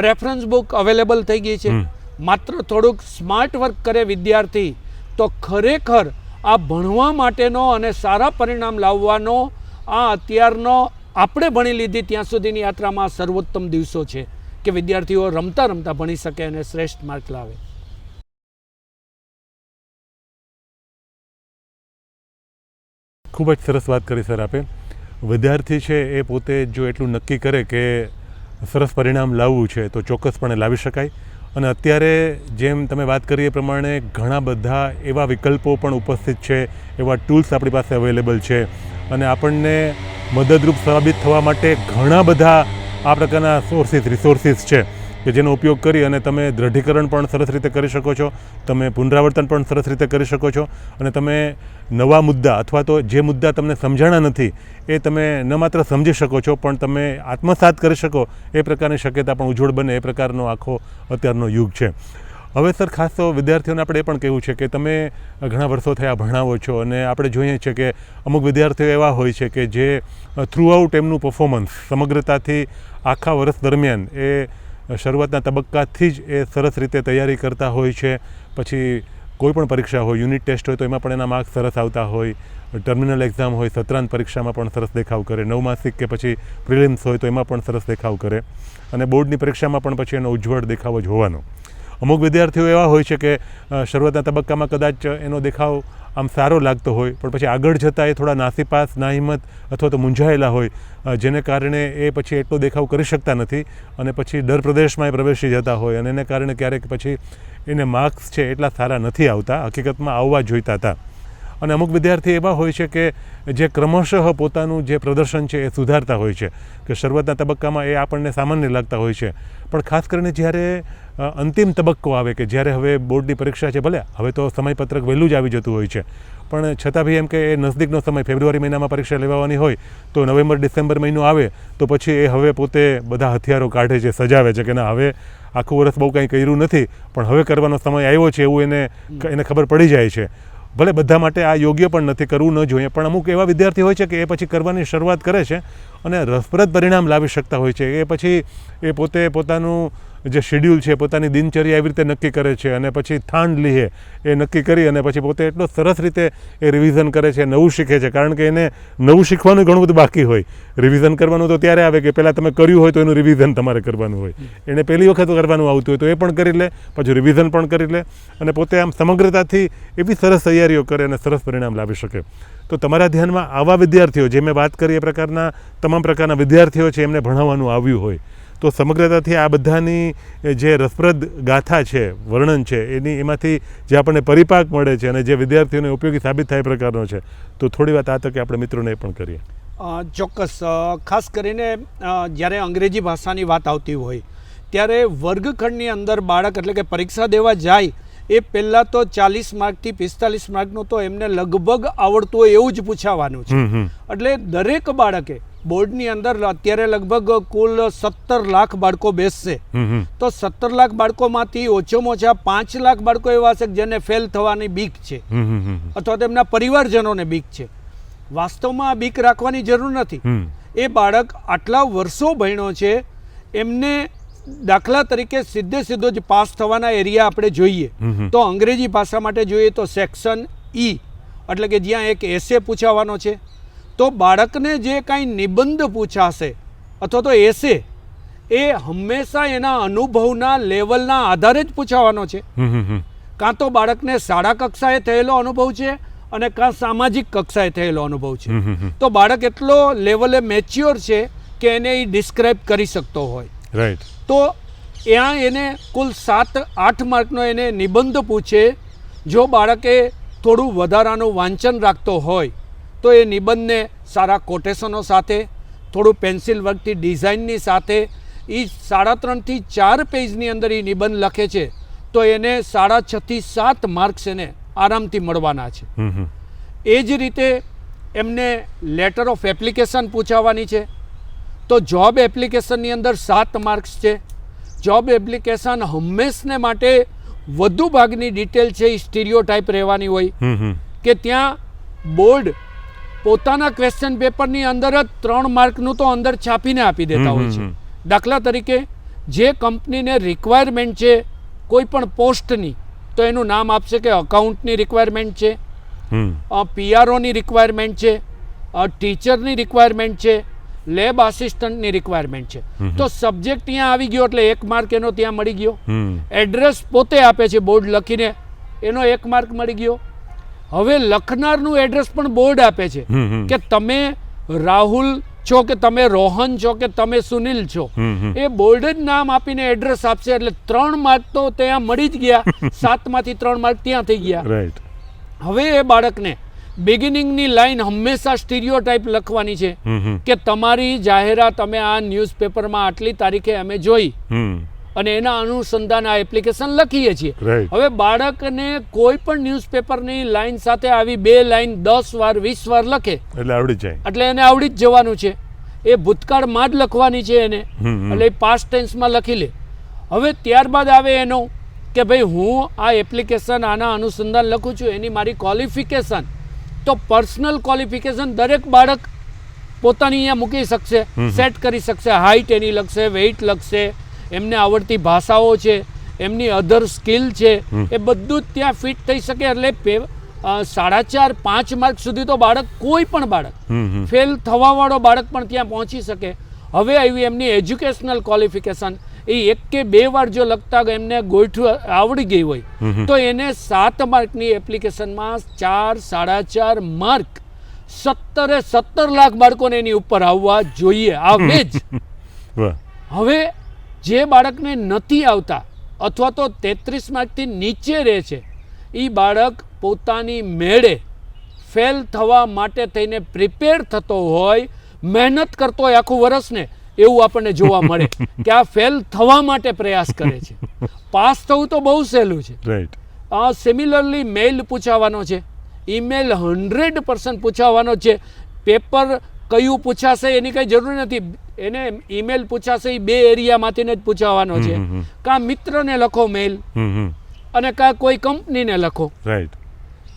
રેફરન્સ બુક અવેલેબલ થઈ ગઈ છે. માત્ર થોડુંક સ્માર્ટ વર્ક કરે વિદ્યાર્થી તો ખરેખર આ ભણવા માટેનો અને સારા પરિણામ લાવવાનો આ અત્યારનો આપણે ભણી લીધી ત્યાં સુધીની યાત્રામાં સર્વોત્તમ દિવસો છે કે વિદ્યાર્થીઓ રમતા રમતા ભણી શકે અને શ્રેષ્ઠ માર્ક લાવે. ખૂબ જ સરસ વાત કરી સર આપે. વિદ્યાર્થી છે એ પોતે જો એટલું નક્કી કરે કે સરસ પરિણામ લાવવું છે તો ચોક્કસપણે લાવી શકાય. અને અત્યારે જેમ તમે વાત કરી એ પ્રમાણે ઘણા બધા એવા વિકલ્પો પણ ઉપસ્થિત છે, એવા ટૂલ્સ આપણી પાસે અવેલેબલ છે અને આપણને મદદરૂપ સાબિત થવા માટે ઘણા બધા આ પ્રકારના રિસોર્સિસ છે કે જેનો ઉપયોગ કરી અને તમે દ્રઢીકરણ પણ સરસ રીતે કરી શકો છો, તમે પુનરાવર્તન પણ સરસ રીતે કરી શકો છો અને તમે નવા મુદ્દા અથવા તો જે મુદ્દા તમને સમજાણા નથી એ તમે ન માત્ર સમજી શકો છો પણ તમે આત્મસાત કરી શકો એ પ્રકારની શક્યતા પણ ઉજ્જવળ બને એ પ્રકારનો આખો અત્યારનો યુગ છે. હવે સર ખાસ તો વિદ્યાર્થીઓને આપણે એ પણ કહેવું છે કે તમે ઘણા વર્ષો થયા ભણાવો છો અને આપણે જોઈએ છીએ કે અમુક વિદ્યાર્થીઓ એવા હોય છે કે જે થ્રુઆઉટ એમનું પરફોર્મન્સ સમગ્રતાથી આખા વર્ષ દરમિયાન એ શરૂઆતના તબક્કાથી જ એ સરસ રીતે તૈયારી કરતા હોય છે. પછી કોઈ પણ પરીક્ષા હોય, યુનિટ ટેસ્ટ હોય તો એમાં પણ એના માર્ક્સ સરસ આવતા હોય, ટર્મિનલ એક્ઝામ હોય, સત્રાંત પરીક્ષામાં પણ સરસ દેખાવ કરે, નવમાસિક કે પછી પ્રિલિમ્સ હોય તો એમાં પણ સરસ દેખાવ કરે અને બોર્ડની પરીક્ષામાં પણ પછી એનો ઉજ્જવળ દેખાવ જ હોવાનો. અમુક વિદ્યાર્થીઓ એવા હોય છે કે શરૂઆતના તબક્કામાં કદાચ એનો દેખાવ આમ સારો લાગતો હોય પણ પછી આગળ જતાં એ થોડા નાસીપાસ, નાહિંમત અથવા તો મૂંઝાયેલા હોય જેને કારણે એ પછી એટલો દેખાવ કરી શકતા નથી અને પછી ડર પ્રદેશમાં એ પ્રવેશી જતા હોય અને એને કારણે ક્યારેક પછી એને માર્ક્સ છે એટલા સારા નથી આવતા, હકીકતમાં આવવા જોઈતા હતા. અને અમુક વિદ્યાર્થી એવા હોય છે કે જે ક્રમશઃ પોતાનું જે પ્રદર્શન છે એ સુધારતા હોય છે કે શરૂઆતના તબક્કામાં એ આપણને સામાન્ય લાગતા હોય છે પણ ખાસ કરીને જ્યારે અંતિમ તબક્કો આવે કે જ્યારે હવે બોર્ડની પરીક્ષા છે, ભલે હવે તો સમયપત્રક વહેલું જ આવી જતું હોય છે પણ છતાં બી એમ કે એ નજદીકનો સમય ફેબ્રુઆરી મહિનામાં પરીક્ષા લેવાની હોય તો નવેમ્બર-ડિસેમ્બર મહિનો આવે તો પછી એ હવે પોતે બધા હથિયારો કાઢે છે, સજાવે છે કે ના હવે આખું વર્ષ બહુ કંઈ કર્યું નથી પણ હવે કરવાનો સમય આવ્યો છે એવું એને ખબર પડી જાય છે. ભલે બધા માટે આ યોગ્ય પણ નથી, કરવું ન જોઈએ, પણ અમુક એવા વિદ્યાર્થી હોય છે કે એ પછી કરવાની શરૂઆત કરે છે અને રસપ્રદ પરિણામ લાવી શકતા હોય છે. એ પછી એ પોતે પોતાનું જે શેડ્યુલ છે પોતાની દિનચર્યા એવી રીતે નક્કી કરે છે અને પછી થાંડ લીહે એ નક્કી કરી અને પછી પોતે એટલો સરસ રીતે એ રિવિઝન કરે છે, નવું શીખે છે. કારણ કે એને નવું શીખવાનું ઘણું બધું બાકી હોય. રિવિઝન કરવાનું તો ત્યારે આવે કે પહેલાં તમે કર્યું હોય તો એનું રિવિઝન તમારે કરવાનું હોય. એને પહેલી વખત કરવાનું આવતું હોય તો એ પણ કરી લે, પાછું રિવિઝન પણ કરી લે અને પોતે આમ સમગ્રતાથી એવી સરસ તૈયારીઓ કરે અને સરસ પરિણામ લાવી શકે. તો તમારા ધ્યાનમાં આવા વિદ્યાર્થીઓ, જે મેં વાત કરી એ પ્રકારના તમામ પ્રકારના વિદ્યાર્થીઓ છે, એમને ભણાવવાનું આવ્યું હોય તો સમગ્રતાથી આ બધાની જે રસપ્રદ ગાથા છે, વર્ણન છે, એમાંથી જે આપણને પરિપાક મળે છે અને જે વિદ્યાર્થીઓને ઉપયોગી સાબિત થાય પ્રકારનો છે, તો થોડી વાત આ તકે આપણે મિત્રોને એ પણ કરીએ. ચોક્કસ. ખાસ કરીને જ્યારે અંગ્રેજી ભાષાની વાત આવતી હોય ત્યારે વર્ગખંડની અંદર બાળક એટલે કે પરીક્ષા દેવા જાય એ પહેલાં તો 40 માર્કથી 45 માર્કનું તો એમને લગભગ આવડતું હોય એવું જ પૂછાવાનું છે. એટલે દરેક બાળકે બોર્ડની અંદર અત્યારે લગભગ કુલ 17 લાખ બાળકો બેસશે, તો 17 લાખ બાળકોમાંથી ઓછામાં ઓછા 5 લાખ બાળકો એવા છે જેને ફેલ થવાની બીક છે અથવા તેમના પરિવારજનોને બીક છે. વાસ્તવમાં આ બીક રાખવાની જરૂર નથી. એ બાળક આટલા વર્ષો ભણ્યો છે, એમને દાખલા તરીકે સીધો જ પાસ થવાના એરિયા આપણે જોઈએ તો અંગ્રેજી ભાષા માટે જોઈએ તો સેક્શન E એટલે કે જ્યાં એક એસે પૂછાવાનો છે, તો બાળકને જે કાંઈ નિબંધ પૂછાશે અથવા તો એસે એ હંમેશા એના અનુભવના લેવલના આધારે જ પૂછાવાનો છે. કાં તો બાળકને શાળા કક્ષાએ થયેલો અનુભવ છે અને કાં સામાજિક કક્ષાએ થયેલો અનુભવ છે. તો બાળક એટલો લેવલે મેચ્યોર છે કે એને એ ડિસ્ક્રાઇબ કરી શકતો હોય. રાઈટ. તો ત્યાં એને કુલ 7-8 માર્કનો એને નિબંધ પૂછે. જો બાળકે થોડું વધારાનું વાંચન રાખતો હોય તો એ નિબંધને સારા કોટેશનો સાથે, થોડું પેન્સિલ વર્કથી ડિઝાઇનની સાથે એ 3.5 થી 4 પેજની અંદર એ નિબંધ લખે છે તો એને 6.5 થી 7 માર્ક્સ એને આરામથી મળવાના છે. એ જ રીતે એમને લેટર ઓફ એપ્લિકેશન પૂછાવાની છે, તો જોબ એપ્લિકેશનની અંદર 7 માર્ક્સ છે. જોબ એપ્લિકેશન હંમેશને માટે વધુ ભાગની ડિટેલ છે એ સ્ટીરિયોટાઇપ રહેવાની હોય કે ત્યાં બોર્ડ પોતાના ક્વેશ્ચન પેપરની અંદર જ 3 માર્કનું તો અંદર છાપીને આપી દેતા હોય છે. દાખલા તરીકે જે કંપનીને રિક્વાયરમેન્ટ છે કોઈ પણ પોસ્ટની તો એનું નામ આપશે કે અકાઉન્ટની રિક્વાયરમેન્ટ છે, PROની રિક્વાયરમેન્ટ છે, ટીચરની રિક્વાયરમેન્ટ છે, લેબ આસિસ્ટન્ટની રિક્વાયરમેન્ટ છે. તો સબ્જેક્ટ ત્યાં આવી ગયો એટલે 1 માર્ક એનો ત્યાં મળી ગયો. એડ્રેસ પોતે આપે છે બોર્ડ લખીને, એનો 1 માર્ક મળી ગયો. હવે લખનારનું એડ્રેસ પણ બોર્ડ આપે છે કે તમે રાહુલ છો કે તમે રોહન છો કે તમે સુનિલ છો. એ બોર્ડ જ નામ આપીને એડ્રેસ આપશે એટલે 3 માર્ક તો ત્યાં મળી જ ગયા. 7 માંથી 3 માર્ક ત્યાં થઈ ગયા. રાઈટ. હવે એ બાળકને બિગિનિંગની લાઈન હંમેશા સ્ટીરિયોટાઇપ લખવાની છે કે તમારી જાહેરાત અમે આ ન્યૂઝપેપરમાં આટલી તારીખે અમે જોઈ અને એના અનુસંધાન આ એપ્લિકેશન લખીએ છીએ. હવે બાળકને કોઈ પણ ન્યૂઝપેપરની લાઈન સાથે આવી 2 લાઈન 10 વાર 20 વાર લખે એટલે આવડી જાય, એટલે એને આવડી જ જવાનું છે. એ ભૂતકાળમાં જ લખવાની છે એને, એટલે એ પાસ્ટ ટેન્સમાં લખી લે. હવે ત્યારબાદ આવે એનો કે ભાઈ હું આ એપ્લિકેશન આના અનુસંધાન લખું છું, એની મારી ક્વોલિફિકેશન. તો પર્સનલ ક્વોલિફિકેશન દરેક બાળક પોતાની અહીંયા મૂકી શકશે, સેટ કરી શકશે. હાઇટ એની લખશે, વેઇટ લખશે, એમને આવડતી ભાષાઓ છે, એમની અધર સ્કિલ છે, એ બધું જ ત્યાં ફિટ થઈ શકે. એટલે 4.5-5 માર્ક સુધી તો બાળક, કોઈ પણ બાળક, ફેલ થવાવાળો બાળક પણ ત્યાં પહોંચી શકે. હવે આવી એમની એજ્યુકેશનલ ક્વોલિફિકેશન એ 1 કે 2 વાર જો લખતા એમને ગોઠવું આવડી ગઈ હોય તો એને 7 માર્કની એપ્લિકેશનમાં 4-4.5 માર્ક 17 લાખ બાળકોને એની ઉપર આવવા જોઈએ, આવે જ. હવે જે બાળકને નથી આવતા અથવા તો 33 માર્કથી નીચે રહે છે એ બાળક પોતાની મેળે ફેલ થવા માટે થઈને પ્રિપેર થતો હોય, મહેનત કરતો હોય આખું વર્ષને, એવું આપણને જોવા મળે કે આ ફેલ થવા માટે પ્રયાસ કરે છે. પાસ થવું તો બહુ સહેલું છે. રાઈટ. સિમિલરલી મેઇલ પૂછાવાનો છે, ઈમેલ 100% પૂછાવાનો છે. પેપર કયું પૂછાશે એની કંઈ જરૂર નથી, એને ઈમેલ પૂછાશે એ 2 એરિયામાંથી જ પૂછાવાનો છે. કાં મિત્રને લખો મેઇલ અને કાં કોઈ કંપનીને લખો. રાઈટ.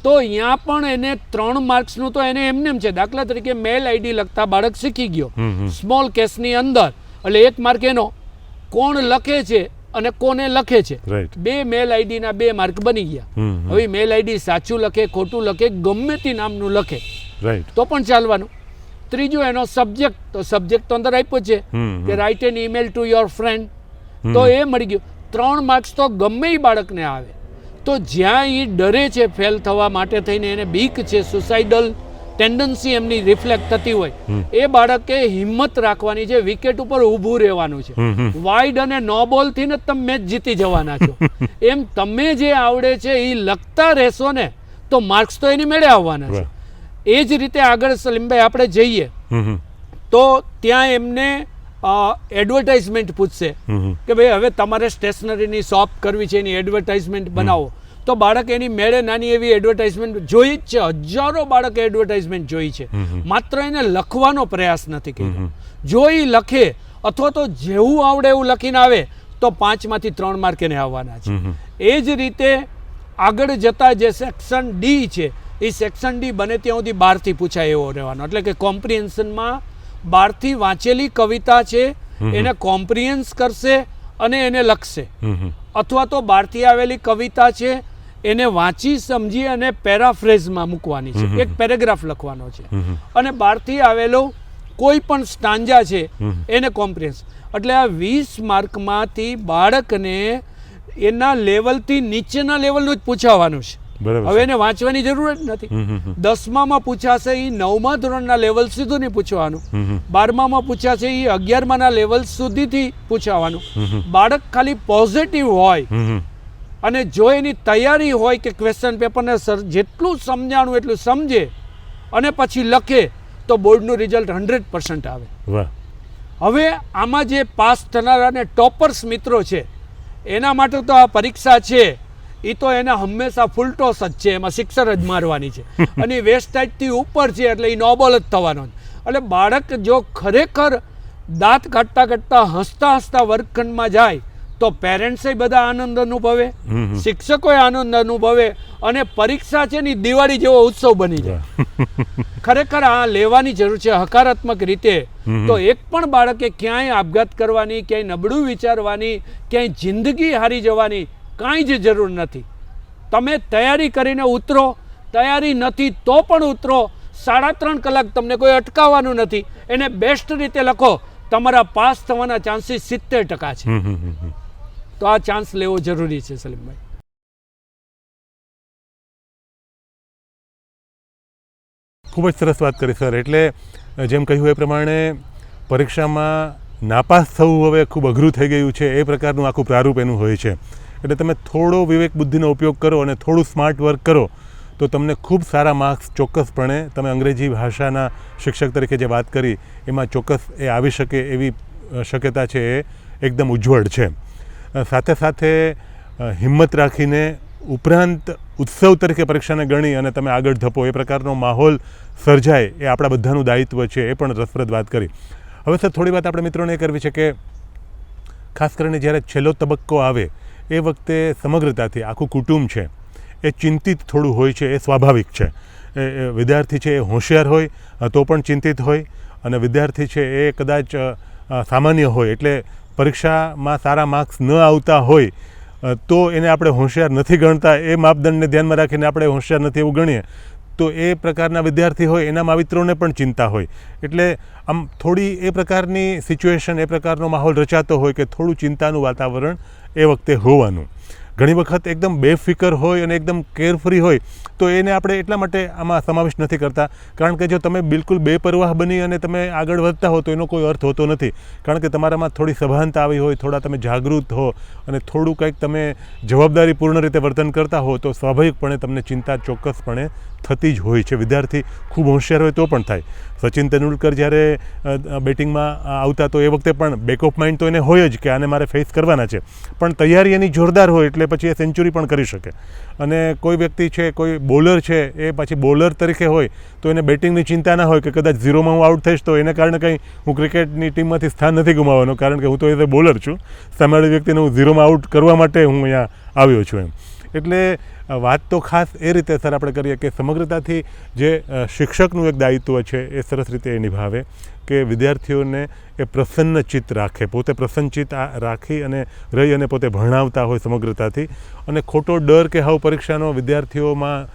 તો અહીંયા પણ એને 3 માર્ક્સનું તો એને એમ છે. દાખલા તરીકે મેલ આઈડી લખતા બાળક શીખી ગયો સ્મોલ કેસની અંદર, એટલે 1 માર્ક એનો. કોણ લખે છે અને કોને લખે છે. રાઈટ. 2 મેલ આઈડીના 2 માર્ક બની ગયા. હવે મેલ આઈડી સાચું લખે ખોટું લખે ગમે તે નામનું લખે રાઈટ. તો પણ ચાલવાનું. ત્રીજું એનો સબ્જેક્ટ, તો સબ્જેક્ટ તો અંદર આપ્યો છે કે write an email to your friend, તો એ મળી ગયું. 3 માર્ક્સ તો ગમે એ બાળકને આવે. તો જ્યાં એ ડરે છે ફેલ થવા માટે થઈને, એને બીક છે, સુસાઇડલ ટેન્ડન્સી એમની રિફ્લેક્ટ થતી હોય, એ બાળકે હિંમત રાખવાની છે, વિકેટ ઉપર ઊભું રહેવાનું છે. વાઇડ અને નો બોલથી ને તમે મેચ જીતી જવાના છો. એમ તમે જે આવડે છે એ લખતા રહેશો ને તો માર્ક્સ તો એની મેળે આવવાના છે. એ જ રીતે આગળ સલીમભાઈ આપણે જઈએ તો ત્યાં એમને એડવર્ટાઇઝમેન્ટ પૂછશે કે ભાઈ હવે તમારે સ્ટેશનરીની શોપ કરવી છે, એની એડવર્ટાઇઝમેન્ટ બનાવો. તો બાળક એની મેળે નાની એવી એડવર્ટાઇઝમેન્ટ જોઈ જ છે. હજારો બાળકે એડવર્ટાઇઝમેન્ટ જોઈ છે, માત્ર એને લખવાનો પ્રયાસ નથી કર્યો. જો એ લખે અથવા તો જેવું આવડે એવું લખીને આવે તો 5 માંથી 3 માર્ક એને આવવાના છે. એ જ રીતે આગળ જતા જે સેક્શન ડી છે, એ સેક્શન ડી બને ત્યાં સુધી 12થી પૂછાય એવો રહેવાનો. એટલે કે કોમ્પ્રિહેન્શનમાં 12થી વાંચેલી કવિતા છે એને કોમ્પ્રિહેન્સ કરશે અને એને લખશે, અથવા તો 12થી આવેલી કવિતા છે એને વાંચી સમજી અને પેરાફ્રેઝમાં મૂકવાની છે, એક પેરેગ્રાફ લખવાનો છે. અને 12થી આવેલો કોઈ પણ સ્ટાન્જા છે એને કોમ્પ્રિહેન્સ. એટલે આ 20 માર્કમાંથી બાળકને એના લેવલથી નીચેના લેવલનું જ પૂછાવાનું છે. હવે એને વાંચવાની જરૂર જ નથી. 10મામાં પૂછાશે એ 9મા ધોરણના લેવલ સુધીની પૂછવાનું, 12મામાં પૂછાશે એ 11માના લેવલ સુધીથી પૂછવાનું. બાળક ખાલી પોઝિટિવ હોય અને જો એની તૈયારી હોય કે ક્વેશ્ચન પેપરને જેટલું સમજાણું એટલું સમજે અને પછી લખે તો બોર્ડનું રિઝલ્ટ 100% આવે. હવે આમાં જે પાસ થનારા અને ટોપર્સ મિત્રો છે એના માટે તો આ પરીક્ષા છે એ તો એને હંમેશા ફૂલ ટોસ જ છે, એમાં સિક્સર જ મારવાની છે અને વેસ્ટ સાઇડથી ઉપર છે એટલે એ નો બોલ જ થવાનો. એટલે બાળક જો ખરેખર દાંત કાઢતા કાઢતા હસતા હસતા વર્ગખંડમાં જાય તો પેરેન્ટ્સે બધા આનંદ અનુભવે, શિક્ષકોએ આનંદ અનુભવે અને પરીક્ષા છે ને દિવાળી જેવો ઉત્સવ બની જાય. ખરેખર આ લેવાની જરૂર છે હકારાત્મક રીતે. તો એક પણ બાળકે ક્યાંય આપઘાત કરવાની, ક્યાંય નબળું વિચારવાની, ક્યાંય જિંદગી હારી જવાની કાંઈ જ જરૂર નથી. તમે તૈયારી કરીને ઉતરો, તૈયારી નથી તો પણ ઉતરો. 3.5 કલાક તમને કોઈ અટકાવવાનું નથી. એને બેસ્ટ રીતે લખો, તમારા પાસ થવાના ચાન્સીસ 70% છે. તો આ ચાન્સ લેવો જરૂરી છે સલીમભાઈ. ખૂબ જ સરસ વાત કરી સર. એટલે જેમ કહ્યું એ પ્રમાણે પરીક્ષામાં નાપાસ થવું હવે ખૂબ અઘરું થઈ ગયું છે, એ પ્રકારનું આખું પ્રારૂપ એનું હોય છે. એટલે તમે થોડો વિવેક બુદ્ધિનો ઉપયોગ કરો અને થોડું સ્માર્ટ વર્ક કરો તો તમને ખૂબ સારા માર્ક્સ ચોક્કસપણે, તમે અંગ્રેજી ભાષાના શિક્ષક તરીકે જે વાત કરી એમાં ચોક્કસ એ આવી શકે એવી શક્યતા છે, એ એકદમ ઉજ્જવળ છે. સાથે સાથે હિંમત રાખીને ઉપરાંત ઉત્સવ તરીકે પરીક્ષાને ગણી અને તમે આગળ ધપો એ પ્રકારનો માહોલ સર્જાય એ આપણા બધાનું દાયિત્વ છે. એ પણ રસપ્રદ વાત કરી. હવે સર થોડી વાત આપણે મિત્રોને એ કરવી છે કે ખાસ કરીને જ્યારે છેલ્લો તબક્કો આવે એ વખતે સમગ્રતાથી આખું કુટુંબ છે એ ચિંતિત થોડું હોય છે, એ સ્વાભાવિક છે. એ વિદ્યાર્થી છે એ હોશિયાર હોય તો પણ ચિંતિત હોય, અને વિદ્યાર્થી છે એ કદાચ સામાન્ય હોય એટલે પરીક્ષામાં સારા માર્ક્સ ન આવતા હોય તો એને આપણે હોશિયાર નથી ગણતા. એ માપદંડને ધ્યાનમાં રાખીને આપણે હોશિયાર નથી એવું ગણીએ તો એ પ્રકારના વિદ્યાર્થી હોય એના મિત્રોને પણ ચિંતા હોય. એટલે આમ થોડી એ પ્રકારની સિચ્યુએશન, એ પ્રકારનો માહોલ રચાતો હોય કે થોડું ચિંતાનું વાતાવરણ એ વખતે હોવાનું. ઘણી વખત એકદમ બેફિકર હોય અને એકદમ કેરફ્રી હોય તો એને આપણે એટલા માટે આમાં સમાવેશ નથી કરતા કારણ કે જો તમે બિલકુલ બેપરવાહ બની અને તમે આગળ વધતા હો તો એનો કોઈ અર્થ હોતો નથી. કારણ કે તમારામાં થોડી સભાનતા આવી હોય, થોડા તમે જાગૃત હો અને થોડું કંઈક તમે જવાબદારીપૂર્ણ રીતે વર્તન કરતા હો તો સ્વાભાવિકપણે તમને ચિંતા ચોક્કસપણે થતી જ હોય છે. વિદ્યાર્થી ખૂબ હોશિયાર હોય તો પણ થાય. સચિન તેંડુલકર જ્યારે બેટિંગમાં આવતા તો એ વખતે પણ બેક ઓફ માઇન્ડ તો એને હોય જ કે આને મારે ફેસ કરવાના છે, પણ તૈયારી એની જોરદાર હોય એટલે પછી એ સેન્ચુરી પણ કરી શકે. અને કોઈ વ્યક્તિ છે, કોઈ બોલર છે, એ પછી બોલર તરીકે હોય તો એને બેટિંગની ચિંતા ના હોય કે કદાચ 0માં હું આઉટ થઈશ તો એને કારણે કંઈ હું ક્રિકેટની ટીમમાંથી સ્થાન નથી ગુમાવવાનું કારણ કે હું તો એઝ એ બોલર છું. સામેવાળી વ્યક્તિને હું 0માં આઉટ કરવા માટે હું અહીંયા આવ્યો છું એમ. એટલે વાત તો ખાસ એ રીતે સર આપણે કરીએ કે સમગ્રતાથી જે શિક્ષકનું એક દાયિત્વ છે એ સરસ રીતે એ નિભાવે કે વિદ્યાર્થીઓને એ પ્રસન્ન ચિત્ત રાખે, પોતે પ્રસન્ન ચિત્ત રાખી અને રહી અને પોતે ભણાવતા હોય સમગ્રતાથી, અને ખોટો ડર કે હાવ પરીક્ષાનો વિદ્યાર્થીઓમાં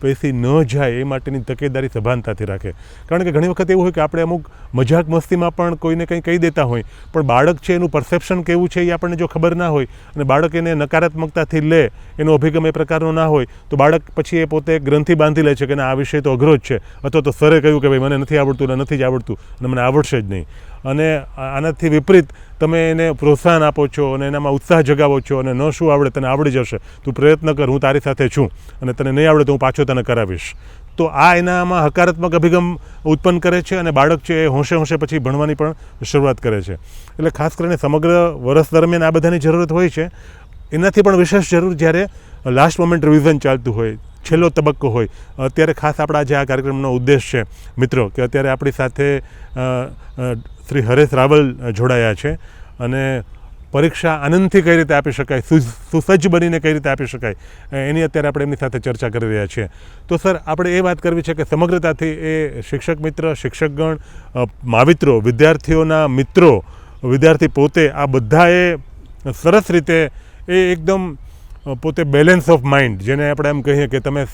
પેસી ન જાય એ માટેની તકેદારી સભાનતાથી રાખે. કારણ કે ઘણી વખત એવું હોય કે આપણે અમુક મજાક મસ્તીમાં પણ કોઈને કંઈ કહી દેતા હોય, પણ બાળક છે એનું પરસેપ્શન કેવું છે એ આપણને જો ખબર ના હોય અને બાળક એને નકારાત્મકતાથી લે, એનો અભિગમ એ પ્રકારનો ના હોય, તો બાળક પછી એ પોતે ગ્રંથિ બાંધી લે છે કે ના આ વિષય તો અઘરો જ છે, અથવા તો સરે કહ્યું કે ભાઈ મને નથી આવડતું ને નથી જ આવડતું અને મને આવડશે જ નહીં. અને આનાથી વિપરીત તમે એને પ્રોત્સાહન આપો છો અને એનામાં ઉત્સાહ જગાવો છો અને ન શું આવડે તને આવડી જશે, તું પ્રયત્ન કર, હું તારી સાથે છું, અને તને નહીં આવડે તો હું પાછો તને કરાવીશ. તો આ એનામાં હકારાત્મક અભિગમ ઉત્પન્ન કરે છે અને બાળક છે એ હોંશે હોંશે પછી ભણવાની પણ શરૂઆત કરે છે. એટલે ખાસ કરીને સમગ્ર વર્ષ દરમિયાન આ બધાની જરૂરત હોય છે. એનાથી પણ વિશેષ જરૂર જ્યારે લાસ્ટ મોમેન્ટ રિવિઝન ચાલતું હોય, છેલ્લો તબક્કો હોય, અત્યારે ખાસ આપણા જે આ કાર્યક્રમનો ઉદ્દેશ છે મિત્રો, કે અત્યારે આપણી સાથે શ્રી હરેશ રાવલ જોડાયા છે અને પરીક્ષા આનંદથી કઈ રીતે આપી શકાય, સુસજ્જ બનીને કઈ રીતે આપી શકાય, એની અત્યારે આપણે એમની સાથે ચર્ચા કરી રહ્યા છીએ. તો સર આપણે એ વાત કરવી છે કે સમગ્રતાથી એ શિક્ષક મિત્ર, શિક્ષકગણ, માવિત્રો, વિદ્યાર્થીઓના મિત્રો, વિદ્યાર્થી પોતે, આ બધાએ સરસ રીતે એ એકદમ પોતે બેલેન્સ ઓફ માઇન્ડ, જેને આપણે એમ કહીએ કે તમે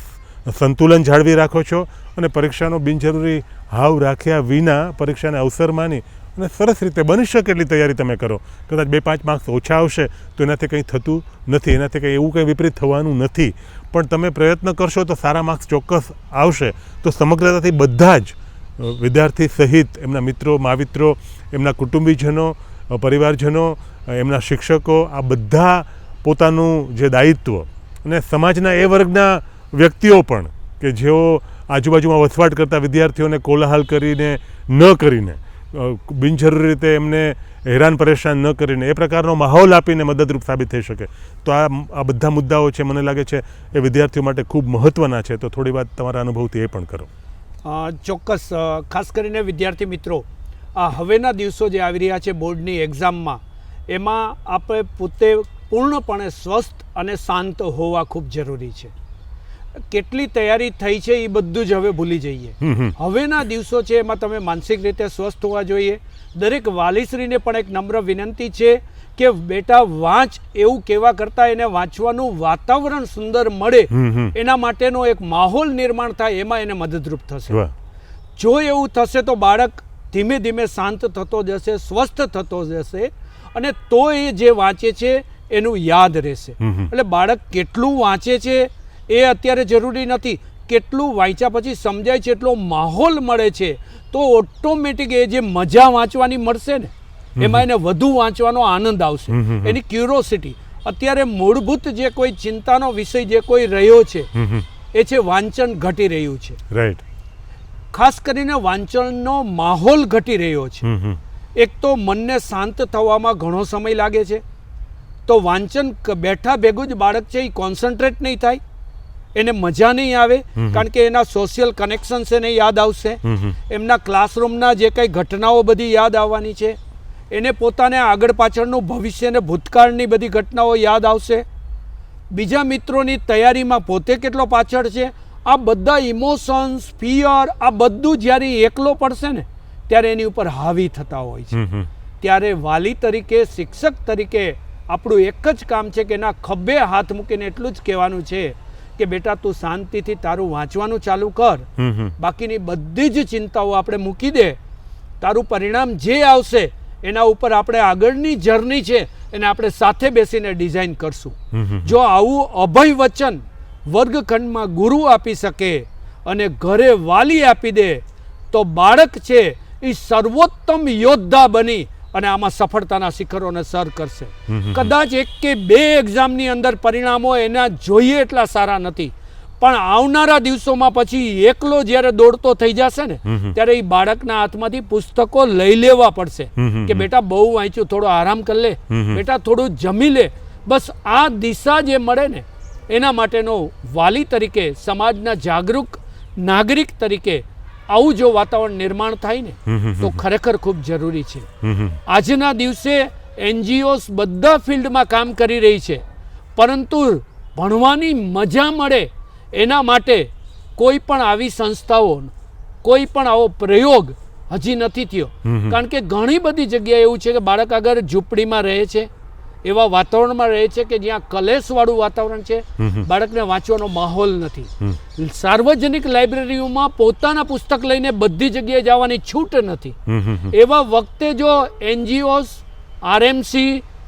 સંતુલન જાળવી રાખો છો અને પરીક્ષાનો બિનજરૂરી હાવ રાખ્યા વિના પરીક્ષાને અવસર માની અને સરસ રીતે બની શકે એટલી તૈયારી તમે કરો. કદાચ 2-5 માર્ક્સ ઓછા આવશે તો એનાથી કંઈ થતું નથી, એનાથી કંઈ એવું કંઈ વિપરીત થવાનું નથી, પણ તમે પ્રયત્ન કરશો તો સારા માર્ક્સ ચોક્કસ આવશે. તો સમગ્રતાથી બધા જ વિદ્યાર્થી સહિત એમના મિત્રો, માવિત્રો, એમના કુટુંબીજનો, પરિવારજનો, એમના શિક્ષકો, આ બધા પોતાનું જે દાયિત્વ અને સમાજના એ વર્ગના વ્યક્તિઓ પણ કે જેઓ આજુબાજુમાં વસવાટ કરતા વિદ્યાર્થીઓને કોલાહલ કરીને ન કરીને, બિનજરૂરી રીતે એમને હેરાન પરેશાન ન કરીને, એ પ્રકારનો માહોલ આપીને મદદરૂપ સાબિત થઈ શકે. તો આ બધા મુદ્દાઓ છે, મને લાગે છે એ વિદ્યાર્થીઓ માટે ખૂબ મહત્ત્વના છે. તો થોડી વાત તમારા અનુભવથી એ પણ કરો. ચોક્કસ. ખાસ કરીને વિદ્યાર્થી મિત્રો, આ હવેના દિવસો જે આવી રહ્યા છે બોર્ડની એક્ઝામમાં, એમાં આપણે પોતે પૂર્ણપણે સ્વસ્થ અને શાંત હોવા ખૂબ જરૂરી છે. કેટલી તૈયારી થઈ છે એ બધું જ હવે ભૂલી જઈએ. હવેના દિવસો છે એમાં તમે માનસિક રીતે સ્વસ્થ હોવા જોઈએ. દરેક વાલીશ્રીને પણ એક નમ્ર વિનંતી છે કે બેટા વાંચ, એવું કહેવા કરતાં એને વાંચવાનું વાતાવરણ સુંદર મળે, એના માટેનો એક માહોલ નિર્માણ થાય, એમાં એને મદદરૂપ થશે. જો એવું થશે તો બાળક ધીમે ધીમે શાંત થતો જશે, સ્વસ્થ થતો જશે, અને તો એ જે વાંચે છે એનું યાદ રહેશે. એટલે બાળક કેટલું વાંચે છે એ અત્યારે જરૂરી નથી, કેટલું વાંચ્યા પછી સમજાય છે, એટલો માહોલ મળે છે, તો ઓટોમેટિક એ જે મજા વાંચવાની મળશે ને, એમાં એને વધુ વાંચવાનો આનંદ આવશે. એની ક્યુરોસિટી, અત્યારે મૂળભૂત જે કોઈ ચિંતાનો વિષય જે કોઈ રહ્યો છે એ છે વાંચન ઘટી રહ્યું છે. રાઈટ. ખાસ કરીને વાંચનનો માહોલ ઘટી રહ્યો છે. એક તો મનને શાંત થવામાં ઘણો સમય લાગે છે, તો વાંચન બેઠા ભેગું જ બાળક છે એ કોન્સન્ટ્રેટ નહીં થાય, એને મજા નહીં આવે, કારણ કે એના સોશિયલ કનેક્શન્સ એને યાદ આવશે, એમના ક્લાસરૂમના જે કંઈ ઘટનાઓ બધી યાદ આવવાની છે, એને પોતાને આગળ પાછળનું ભવિષ્ય અને ભૂતકાળની બધી ઘટનાઓ યાદ આવશે, બીજા મિત્રોની તૈયારીમાં પોતે કેટલો પાછળ છે, આ બધા ઇમોશન્સ, ફિયર, આ બધું જ્યારે એકલો પડશે ને ત્યારે એની ઉપર હાવી થતા હોય છે. ત્યારે વાલી તરીકે, શિક્ષક તરીકે આપણું એક જ કામ છે કે એના ખભે હાથ મૂકીને એટલું જ કહેવાનું છે કે બેટા તું શાંતિથી તારું વાંચવાનું ચાલુ કર, બાકીની બધી જ ચિંતાઓ આપણે મૂકી દે, તારું પરિણામ જે આવશે એના ઉપર આપણે આગળની જર્ની છે એને આપણે સાથે બેસીને ડિઝાઇન કરશું. જો આવું અભય વચન વર્ગખંડમાં ગુરુ આપી શકે અને ઘરે વાલી આપી દે તો બાળક છે એ સર્વોત્તમ યોદ્ધા બની અને આમાં સફળતાના શિખરોને સર કરશે. કદાચ 1 કે 2 એક્ઝામની અંદર પરિણામો એના જોઈએ એટલા સારા નથી, પણ આવનારા દિવસોમાં પછી એકલો જ્યારે દોડતો થઈ જશે ને ત્યારે એ બાળકના હાથમાંથી પુસ્તકો લઈ લેવા પડશે કે બેટા બહુ વાંચ્યું, થોડો આરામ કરી લે, બેટા થોડું જમી લે. બસ આ દિશા જે મળે ને એના માટેનો વાલી તરીકે, સમાજના જાગૃત નાગરિક તરીકે આવું જો વાતાવરણ નિર્માણ થાય ને તો ખરેખર ખૂબ જરૂરી છે. આજના દિવસે NGOs બધા ફિલ્ડમાં કામ કરી રહી છે, પરંતુ ભણવાની મજા મળે એના માટે કોઈ પણ આવી સંસ્થાઓ, કોઈ પણ આવો પ્રયોગ હજી નથી થયો. કારણ કે ઘણી બધી જગ્યાએ એવું છે કે બાળક આગળ ઝૂંપડીમાં રહે છે, એવા વાતાવરણમાં રહે છે કે જ્યાં કલેશવાળું વાતાવરણ છે, બાળકને વાંચવાનો માહોલ નથી. સાર્વજનિક લાઇબ્રેરીઓમાં પોતાના પુસ્તક લઈને બધી જગ્યાએ જવાની છૂટ નથી. એવા વખતે જો NGOs, RMC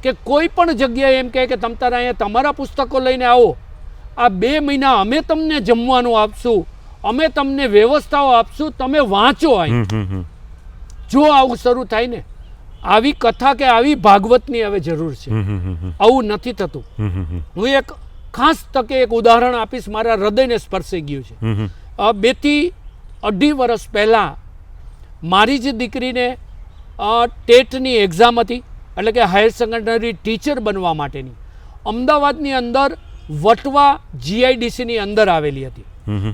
કે કોઈ પણ જગ્યાએ એમ કહે કે તમ તારા અહીંયા તમારા પુસ્તકો લઈને આવો, આ 2 મહિના અમે તમને જમવાનું આપશું, અમે તમને વ્યવસ્થાઓ આપશું, તમે વાંચો અહીં. જો આવું શરૂ થાય ને, આવી કથા કે આવી ભાગવતની હવે જરૂર છે. આવું નથી થતું. હું એક ખાસ તકે એક ઉદાહરણ આપીશ, મારા હૃદયને સ્પર્શી ગયું છે. 2 થી 2.5 વર્ષ પહેલાં મારી જ દીકરીને ટેટની એક્ઝામ હતી, એટલે કે હાયર સેકન્ડરી ટીચર બનવા માટેની, અમદાવાદની અંદર વટવા GIDCની અંદર આવેલી હતી.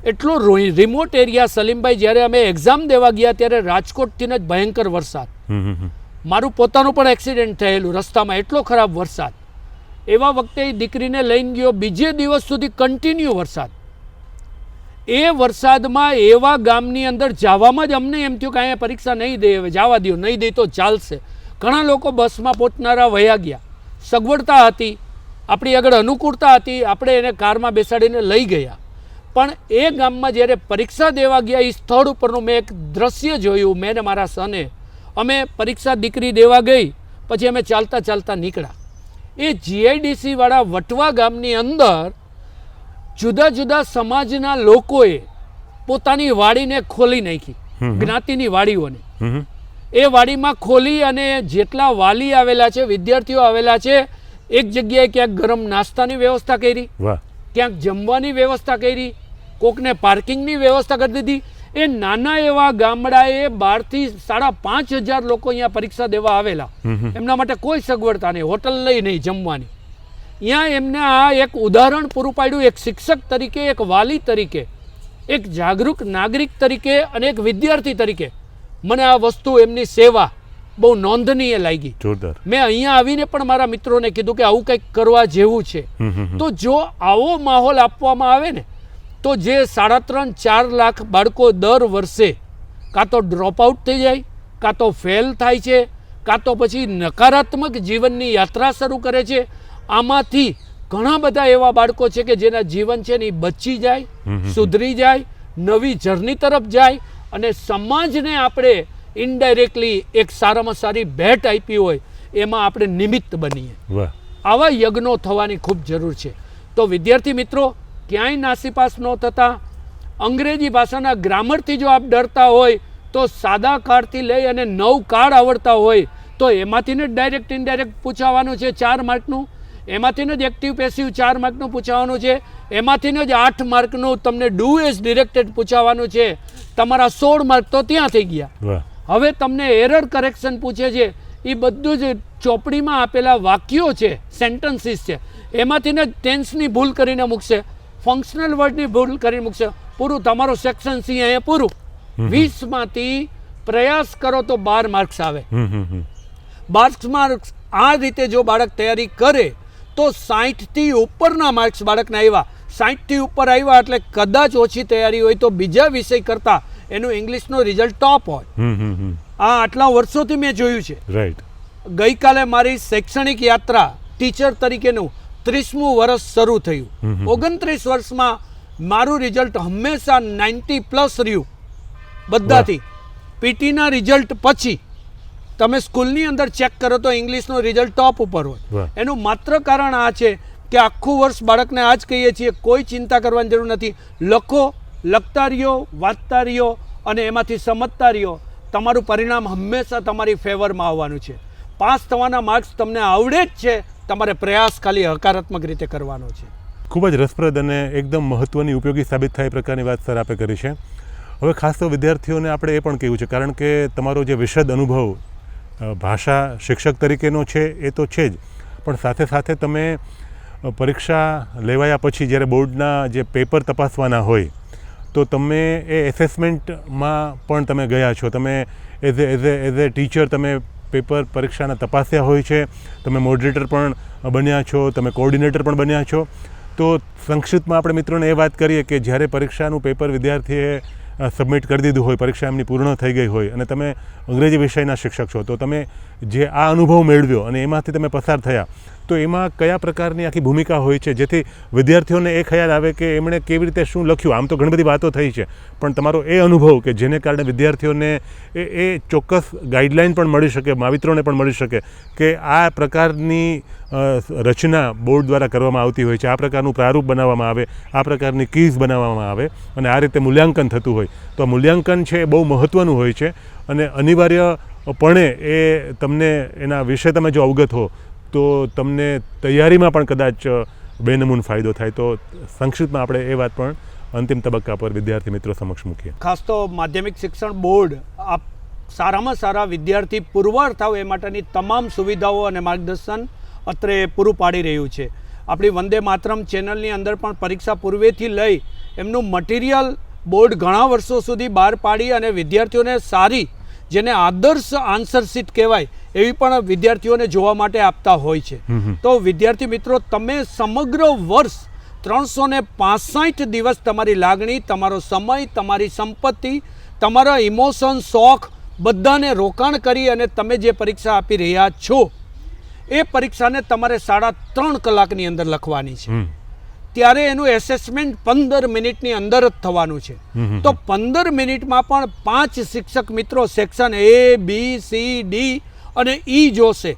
એટલો રિમોટ એરિયા. સલીમભાઈ, જ્યારે અમે એક્ઝામ દેવા ગયા ત્યારે રાજકોટથી જ ભયંકર વરસાદ, મારું પોતાનું પણ એક્સિડન્ટ થયેલું રસ્તામાં, એટલો ખરાબ વરસાદ. એવા વખતે એ દીકરીને લઈને ગયો, બીજે દિવસ સુધી કન્ટિન્યુ વરસાદ. એ વરસાદમાં એવા ગામની અંદર જવામાં જ અમને એમ થયું કે અહીંયા પરીક્ષા નહીં દે, હવે જવા દો, નહીં દે તો ચાલશે. ઘણા લોકો બસમાં પહોંચનારા વયા ગયા. સગવડતા હતી, આપણી આગળ અનુકૂળતા હતી, આપણે એને કારમાં બેસાડીને લઈ ગયા. પણ એ ગામમાં જ્યારે પરીક્ષા દેવા ગયા, એ સ્થળ ઉપરનું મેં એક દ્રશ્ય જોયું. મેં ને મારા સને, અમે પરીક્ષા દીકરી દેવા ગઈ, પછી અમે ચાલતા ચાલતા નીકળ્યા. એ GIDC વાળા વટવા ગામની અંદર જુદા જુદા સમાજના લોકોએ પોતાની વાડીને ખોલી નાખી, જ્ઞાતિની વાડીઓને. એ વાડીમાં ખોલી અને જેટલા વાલી આવેલા છે, વિદ્યાર્થીઓ આવેલા છે, એક જગ્યાએ ક્યાંક ગરમ નાસ્તાની વ્યવસ્થા કરી, ક્યાંક જમવાની વ્યવસ્થા કરી, કોકને પાર્કિંગની વ્યવસ્થા કરી દીધી. એ નાના એવા ગામડાએ 12 થી 5,500 લોકો અહીંયા પરીક્ષા દેવા આવેલા. એમના માટે કોઈ સગવડતા નહીં, હોટલ લઈ નહીં જમવાની. અહીંયા એમને આ એક ઉદાહરણ પૂરું પાડ્યું, એક શિક્ષક તરીકે, એક વાલી તરીકે, એક જાગૃત નાગરિક તરીકે અને એક વિદ્યાર્થી તરીકે મને આ વસ્તુ, એમની સેવા બહુ નોંધનીય લાગી. મેં અહીંયા આવીને પણ મારા મિત્રોને કીધું કે આવું કંઈક કરવા જેવું છે. તો જો આવો માહોલ આપવામાં આવે ને, તો જે 3.5-4 લાખ બાળકો દર વર્ષે કાં તો ડ્રોપ આઉટ થઈ જાય, કાં તો ફેલ થાય છે, કાં તો પછી નકારાત્મક જીવનની યાત્રા શરૂ કરે છે. આમાંથી ઘણા બધા એવા બાળકો છે કે જેના જીવન છે ને એ બચી જાય, સુધરી જાય, નવી જર્ની તરફ જાય, અને સમાજને આપણે ઇનડાયરેક્ટલી એક સારામાં સારી ભેટ આપી હોય એમાં આપણે નિમિત્ત બનીએ. આવા યજ્ઞો થવાની ખૂબ જરૂર છે. તો વિદ્યાર્થી મિત્રો, ક્યાંય નાસીપાસ ન થતા, અંગ્રેજી ભાષાના ગ્રામરથી જો આપ ડરતા હોય તો સાદા કાર્ડથી લઈ અને 9 કાર્ડ આવડતા હોય તો એમાંથી જ ડાયરેક્ટ ઇનડાયરેક્ટ પૂછાવાનું છે 4 માર્કનું, એમાંથી જ એક્ટિવ પેસિવ 4 માર્કનું પૂછાવાનું છે, એમાંથી જ 8 માર્કનું તમને ડુ એઝ ડિરેક્ટેડ પૂછાવાનું છે. તમારા 16 માર્ક તો ત્યાં થઈ ગયા. હવે તમને એરર કરેક્શન પૂછે છે, એ બધું જ ચોપડીમાં આપેલા વાક્યો છે, સેન્ટન્સીસ છે, એમાંથી જ ટેન્સની ભૂલ કરીને મૂકશે, ફંક્શનલ વર્ડની ભૂલ કરીને મૂકશે. પૂરું, તમારો સેક્શન C અહીંયા પૂરું. 20 માંથી પ્રયાસ કરો તો 12 માર્ક્સ આવે. 12 માર્ક્સ આ રીતે જો બાળક તૈયારી કરે તો 60 થી ઉપરના માર્ક્સ બાળકને આવ્યા. 60 થી ઉપર આવ્યા એટલે કદાચ ઓછી તૈયારી હોય તો બીજા વિષય કરતા એનું ઇંગ્લિશનો રિઝલ્ટ ટોપ હોય. આ આટલા વર્ષોથી મેં જોયું છે. ગઈકાલે મારી શૈક્ષણિક યાત્રા ટીચર તરીકેનું 30મું વર્ષ શરૂ થયું. 29 વર્ષમાં મારું રિઝલ્ટ હંમેશા 90+ રહ્યું બધાથી. પીટીના રિઝલ્ટ પછી તમે સ્કૂલની અંદર ચેક કરો તો ઇંગ્લિશનો રિઝલ્ટ ટોપ ઉપર હોય. એનું માત્ર કારણ આ છે કે આખું વર્ષ બાળકને આ જ કહીએ છીએ, કોઈ ચિંતા કરવાની જરૂર નથી. લખો, લખતા રહ્યો, વાંચતા રહ્યો અને એમાંથી સમજતા રહ્યો. તમારું પરિણામ હંમેશા તમારી ફેવરમાં આવવાનું છે. પાસ થવાના માર્ક્સ તમને આવડે જ છે, તમારે પ્રયાસ ખાલી હકારાત્મક રીતે કરવાનો છે. ખૂબ જ રસપ્રદ અને એકદમ મહત્ત્વની ઉપયોગી સાબિત થાય એ પ્રકારની વાત સર આપે કરી છે. હવે ખાસ તો વિદ્યાર્થીઓને આપણે એ પણ કહેવું છે, કારણ કે તમારો જે વિશદ અનુભવ ભાષા શિક્ષક તરીકેનો છે એ તો છે જ, પણ સાથે સાથે તમે પરીક્ષા લેવાયા પછી જ્યારે બોર્ડના જે પેપર તપાસવાના હોય તો તમે એ એસેસમેન્ટમાં પણ તમે ગયા છો. તમે એઝ એ ટીચર તમે પેપર પરીક્ષાના તપાસ્યા હોય છે, તમે મોડરેટર પણ બન્યા છો, તમે કોઓર્ડિનેટર પણ બન્યા છો. તો સંક્ષિપ્તમાં આપણે મિત્રોને એ વાત કરીએ કે જ્યારે પરીક્ષાનું પેપર વિદ્યાર્થીએ સબમિટ કરી દીધું હોય, પરીક્ષા એમની પૂર્ણ થઈ ગઈ હોય અને તમે અંગ્રેજી વિષયના શિક્ષક છો, તો તમે જે આ અનુભવ મેળવ્યો અને એમાંથી તમે પસાર થયા, તો એમાં કયા પ્રકારની આખી ભૂમિકા હોય છે જેથી વિદ્યાર્થીઓને એ ખ્યાલ આવે કે એમણે કેવી રીતે શું લખ્યું? આમ તો ઘણી બધી વાતો થઈ છે, પણ તમારો એ અનુભવ કે જેને કારણે વિદ્યાર્થીઓને એ ચોક્કસ ગાઈડલાઇન પણ મળી શકે, માવિત્રોને પણ મળી શકે કે આ પ્રકારની રચના બોર્ડ દ્વારા કરવામાં આવતી હોય છે, આ પ્રકારનું પ્રારૂપ બનાવવામાં આવે, આ પ્રકારની કીઝ બનાવવામાં આવે અને આ રીતે મૂલ્યાંકન થતું હોય, તો આ મૂલ્યાંકન છે એ બહુ મહત્ત્વનું હોય છે અને અનિવાર્યપણે એ તમને એના વિશે તમે જો અવગત હો તો તમને તૈયારીમાં પણ કદાચ બેનમૂન ફાયદો થાય. તો સંક્ષિપ્તમાં આપણે એ વાત પણ અંતિમ તબક્કા પર વિદ્યાર્થી મિત્રો સમક્ષ મૂકીએ. ખાસ તો માધ્યમિક શિક્ષણ બોર્ડ આપ સારામાં સારા વિદ્યાર્થી પુરવાર થાવ એ માટેની તમામ સુવિધાઓ અને માર્ગદર્શન અત્રે પૂરું પાડી રહ્યું છે. આપણી વંદે માતરમ ચેનલની અંદર પણ પરીક્ષા પૂર્વેથી લઈ એમનું મટીરિયલ બોર્ડ ઘણા વર્ષો સુધી બહાર પાડી અને વિદ્યાર્થીઓને સારી, જેને આદર્શ આન્સર શીટ કહેવાય એવી પણ વિદ્યાર્થીઓને જોવા માટે આપતા હોય છે. તો વિદ્યાર્થી મિત્રો, તમે સમગ્ર વર્ષ 365 દિવસ તમારી લાગણી, તમારો સમય, તમારી સંપત્તિ, તમારા ઇમોશન, શોખ બધાને રોકાણ કરી અને તમે જે પરીક્ષા આપી રહ્યા છો એ પરીક્ષાને તમારે 3.5 કલાકની અંદર લખવાની છે. ત્યારે એનું એસેસમેન્ટ 15 મિનિટની અંદર જ થવાનું છે. તો 15 મિનિટમાં પણ 5 શિક્ષક મિત્રો section A, B, C, D અને E જોશે.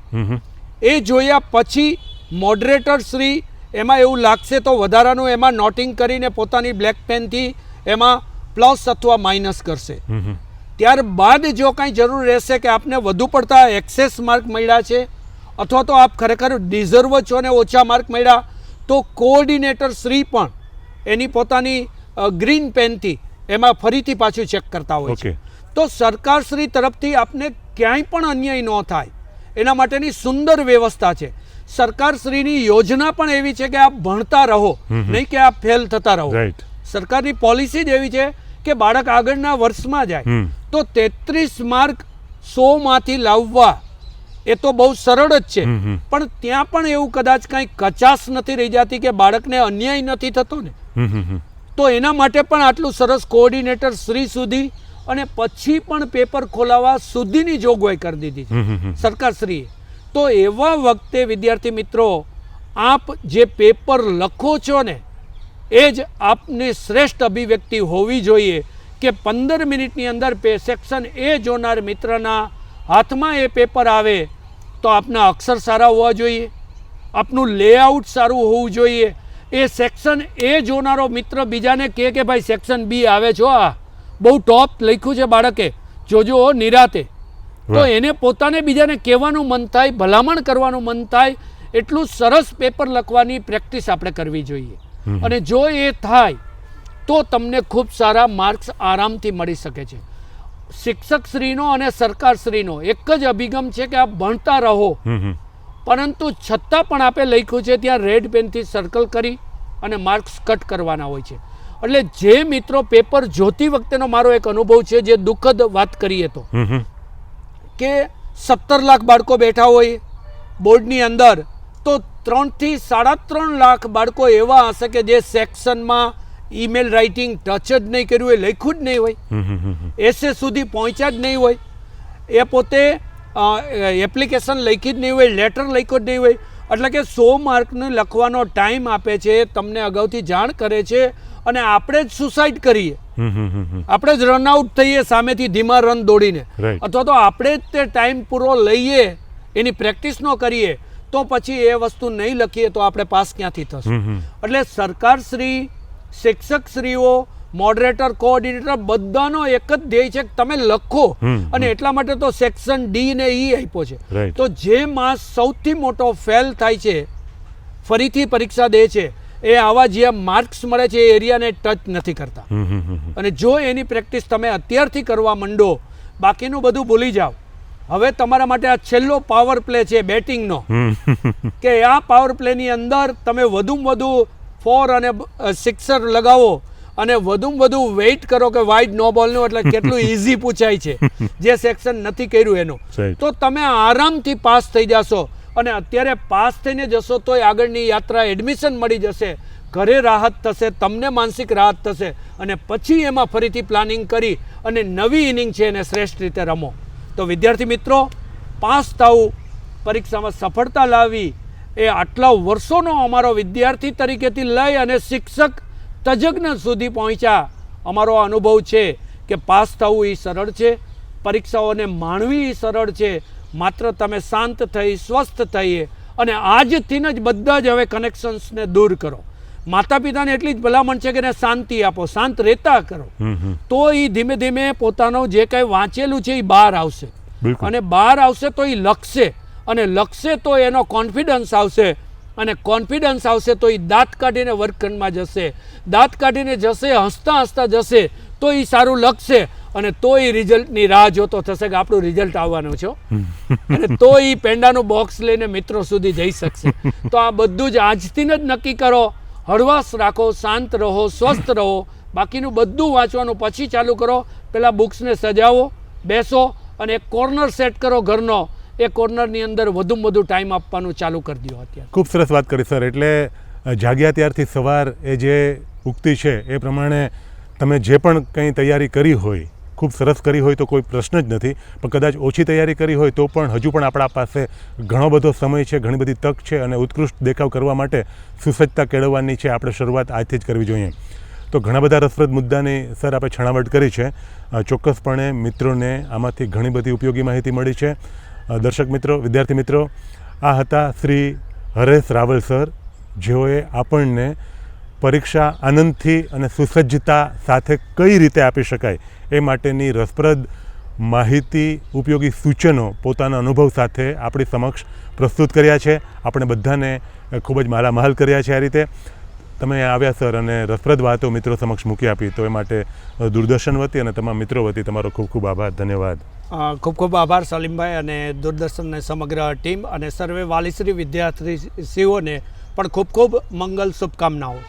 એ જોયા પછી મોડરેટર શ્રી એમાં એવું લાગશે તો વધારાનું એમાં નોટિંગ કરીને પોતાની બ્લેક પેનથી એમાં પ્લસ અથવા માઇનસ કરશે. ત્યારબાદ જો કાંઈ જરૂર રહેશે કે આપને વધુ પડતા એક્સેસ માર્ક મળ્યા છે અથવા તો આપ ખરેખર ડિઝર્વ છો ને ઓછા માર્ક મળ્યા, તો કોઓર્ડિનેટર શ્રી પણ એની પોતાની ગ્રીન પેનથી એમાં ફરીથી પાછું ચેક કરતા હોય છે. તો સરકારશ્રી તરફથી આપને ક્યાંય પણ અન્યાય ન થાય એના માટેની સુંદર વ્યવસ્થા છે. સરકારશ્રીની યોજના પણ એવી છે કે આપ ભણતા રહો, નહીં કે આપ ફેલ થતા રહો. સરકારની પોલિસી જ એવી છે કે બાળક આગળના વર્ષમાં જાય. તો 33 માર્ક 100માંથી લાવવા એ તો બહુ સરળ જ છે, પણ ત્યાં પણ એવું કદાચ કાંઈ કચાશ નથી રહી જતી કે બાળકને અન્યાય નથી થતો ને, તો એના માટે પણ આટલું સરસ કોઓર્ડિનેટર શ્રી સુધી અને પછી પણ પેપર ખોલાવવા સુધીની જોગવાઈ કરી દીધી છે સરકારશ્રીએ. તો એવા વખતે વિદ્યાર્થી મિત્રો, આપ જે પેપર લખો છો ને એ જ આપની શ્રેષ્ઠ અભિવ્યક્તિ હોવી જોઈએ કે 15 મિનિટની અંદર સેક્શન એ જોનાર મિત્રના હાથમાં એ પેપર આવે તો આપના અક્ષર સારા હોવા જોઈએ, આપનું લેઆઉટ સારું હોવું જોઈએ. એ સેક્શન એ જોનારો મિત્ર બીજાને કહે કે ભાઈ સેક્શન બી આવે છો, આ બહુ ટોપ લખ્યું છે બાળકે, જોજો નિરાતે. તો એને પોતાને બીજાને કહેવાનું મન થાય, ભલામણ કરવાનું મન થાય, એટલું સરસ પેપર લખવાની પ્રેક્ટિસ આપણે કરવી જોઈએ. અને જો એ થાય તો તમને ખૂબ સારા માર્ક્સ આરામથી મળી શકે છે. શિક્ષકશ્રીનો અને સરકારશ્રીનો એક જ અભિગમ છે કે આપ ભણતા રહો, પરંતુ છતાં પણ આપે લખ્યું છે ત્યાં રેડ પેનથી સર્કલ કરી અને માર્ક્સ કટ કરવાના હોય છે. એટલે જે મિત્રો પેપર જોતી વખતેનો મારો એક અનુભવ છે, જે દુઃખદ વાત કરીએ તો કે 17 લાખ બાળકો બેઠા હોય બોર્ડની અંદર, તો 3 થી 3.5 લાખ બાળકો એવા હશે કે જે સેક્શનમાં ઈમેલ રાઇટિંગ ટચ જ નહીં કર્યું હોય, લખ્યું જ નહીં હોય, એસે સુધી પહોંચ્યા જ નહીં હોય, એ પોતે એપ્લિકેશન લખી જ નહીં હોય, લેટર લખ્યો જ નહીં હોય. એટલે કે 100 માર્કનો લખવાનો ટાઈમ આપે છે, તમને અગાઉથી જાણ કરે છે અને આપણે જ સુસાઇડ કરીએ, આપણે જ રનઆઉટ થઈએ સામેથી ધીમા રન દોડીને, અથવા તો આપણે જ તે ટાઈમ પૂરો લઈએ, એની પ્રેક્ટિસ ન કરીએ, તો પછી એ વસ્તુ નહીં લખીએ તો આપણે પાસ ક્યાંથી થશું. એટલે સરકારશ્રી, શિક્ષકશ્રીઓ, મોડરેટર, કોઓર્ડિનેટર બધાનો એક જ ધ્યેય છે કે તમે લખો. અને એટલા માટે તો સેક્શન ડી ને ઈ આપ્યો છે. તો જે માસ સૌથી મોટો ફેલ થાય છે, ફરીથી પરીક્ષા દે છે, એ આવા જે માર્ક્સ મળે છે એ એરિયાને ટચ નથી કરતા. અને જો એની પ્રેક્ટિસ તમે અત્યારથી કરવા માંડો, બાકીનું બધું ભૂલી જાઓ. હવે તમારા માટે આ છેલ્લો પાવર પ્લે છે બેટિંગનો, કે આ પાવર પ્લેની અંદર તમે વધુમાં વધુ 4 અને 6 લગાવો અને વધુમાં વધુ વેઇટ કરો કે વાઇડ નો બોલનું, એટલે કેટલું ઇઝી પૂછાય છે જે સેક્શન નથી કર્યું એનું, તો તમે આરામથી પાસ થઈ જશો. અને અત્યારે પાસ થઈને જશો તો આગળની યાત્રા એડમિશન મળી જશે, ઘરે રાહત થશે, તમને માનસિક રાહત થશે અને પછી એમાં ફરીથી પ્લાનિંગ કરી અને નવી ઇનિંગ છે એને શ્રેષ્ઠ રીતે રમો. તો વિદ્યાર્થી મિત્રો, પાસ થવું, પરીક્ષામાં સફળતા લાવવી એ આટલા વર્ષોનો અમારો વિદ્યાર્થી તરીકેથી લઈ અને શિક્ષક તજજ્ઞ સુધી પહોંચ્યા અમારો અનુભવ છે કે પાસ થવું એ સરળ છે, પરીક્ષાઓને માણવી એ સરળ છે. માત્ર તમે શાંત થઈ, સ્વસ્થ થઈએ અને આજથી જ બધા જ હવે કનેક્શન્સને દૂર કરો. માતા પિતાને એટલી જ ભલામણ છે કે એને શાંતિ આપો, શાંત રહેતા કરો, તો એ ધીમે ધીમે પોતાનું જે કંઈ વાંચેલું છે એ બહાર આવશે. અને બહાર આવશે તો એ લખશે, અને લખશે તો એનો કોન્ફિડન્સ આવશે, અને કોન્ફિડન્સ આવશે તો એ દાંત કાઢીને વર્ગખંડમાં જશે, દાંત કાઢીને જશે, હસતા હસતા જશે તો એ સારું લખશે, અને તો એ રિઝલ્ટની રાહ જોતો થશે કે આપણું રિઝલ્ટ આવવાનું છે, અને તો એ પેંડાનું બોક્સ લઈને મિત્રો સુધી જઈ શકશે. તો આ બધું જ આજથી જ નક્કી કરો, હળવાશ રાખો, શાંત રહો, સ્વસ્થ રહો. બાકીનું બધું વાંચવાનું પછી ચાલુ કરો. પહેલાં બુક્સને સજાવો, બેસો અને એક કોર્નર સેટ કરો ઘરનો, એ કોર્નરની અંદર વધુમાં વધુ ટાઈમ આપવાનું ચાલુ કરી દો. અત્યારે ખૂબ સરસ વાત કરી સર. એટલે જાગ્યા ત્યારથી સવાર એ જે ઉક્તિ છે એ પ્રમાણે તમે જે પણ કંઈ તૈયારી કરી હોય, ખૂબ સરસ કરી હોય તો કોઈ પ્રશ્ન જ નથી, પણ કદાચ ઓછી તૈયારી કરી હોય તો પણ હજુ પણ આપણા પાસે ઘણો બધો સમય છે, ઘણી બધી તક છે, અને ઉત્કૃષ્ટ દેખાવ કરવા માટે સુસજ્જતા કેળવવાની છે. આપણે શરૂઆત આજથી જ કરવી જોઈએ. તો ઘણા બધા રસપ્રદ મુદ્દાની સર આપણે છણાવટ કરી છે. ચોક્કસપણે મિત્રોને આમાંથી ઘણી બધી ઉપયોગી માહિતી મળી છે. દર્શક મિત્રો, વિદ્યાર્થી મિત્રો, આ હતા શ્રી હરેશ રાવલ સર, જેઓએ આપણને પરીક્ષા આનંદથી અને સુસજ્જતા સાથે કઈ રીતે આપી શકાય એ માટેની રસપ્રદ માહિતી, ઉપયોગી સૂચનો પોતાના અનુભવ સાથે આપણી સમક્ષ પ્રસ્તુત કર્યા છે. આપણે બધાને ખૂબ જ માલામાલ કર્યા છે. આ રીતે તમે આવ્યા સર અને રસપ્રદ વાતો મિત્રો સમક્ષ મૂકી આપી, તો એ માટે દૂરદર્શન વતી અને તમામ મિત્રો વતી તમારો ખૂબ ખૂબ આભાર. ધન્યવાદ. ખૂબ ખૂબ આભાર સલીમભાઈ અને દૂરદર્શનની સમગ્ર ટીમ અને સર્વે વાલીશ્રી વિદ્યાર્થીઓને પણ ખૂબ ખૂબ મંગલ શુભકામનાઓ.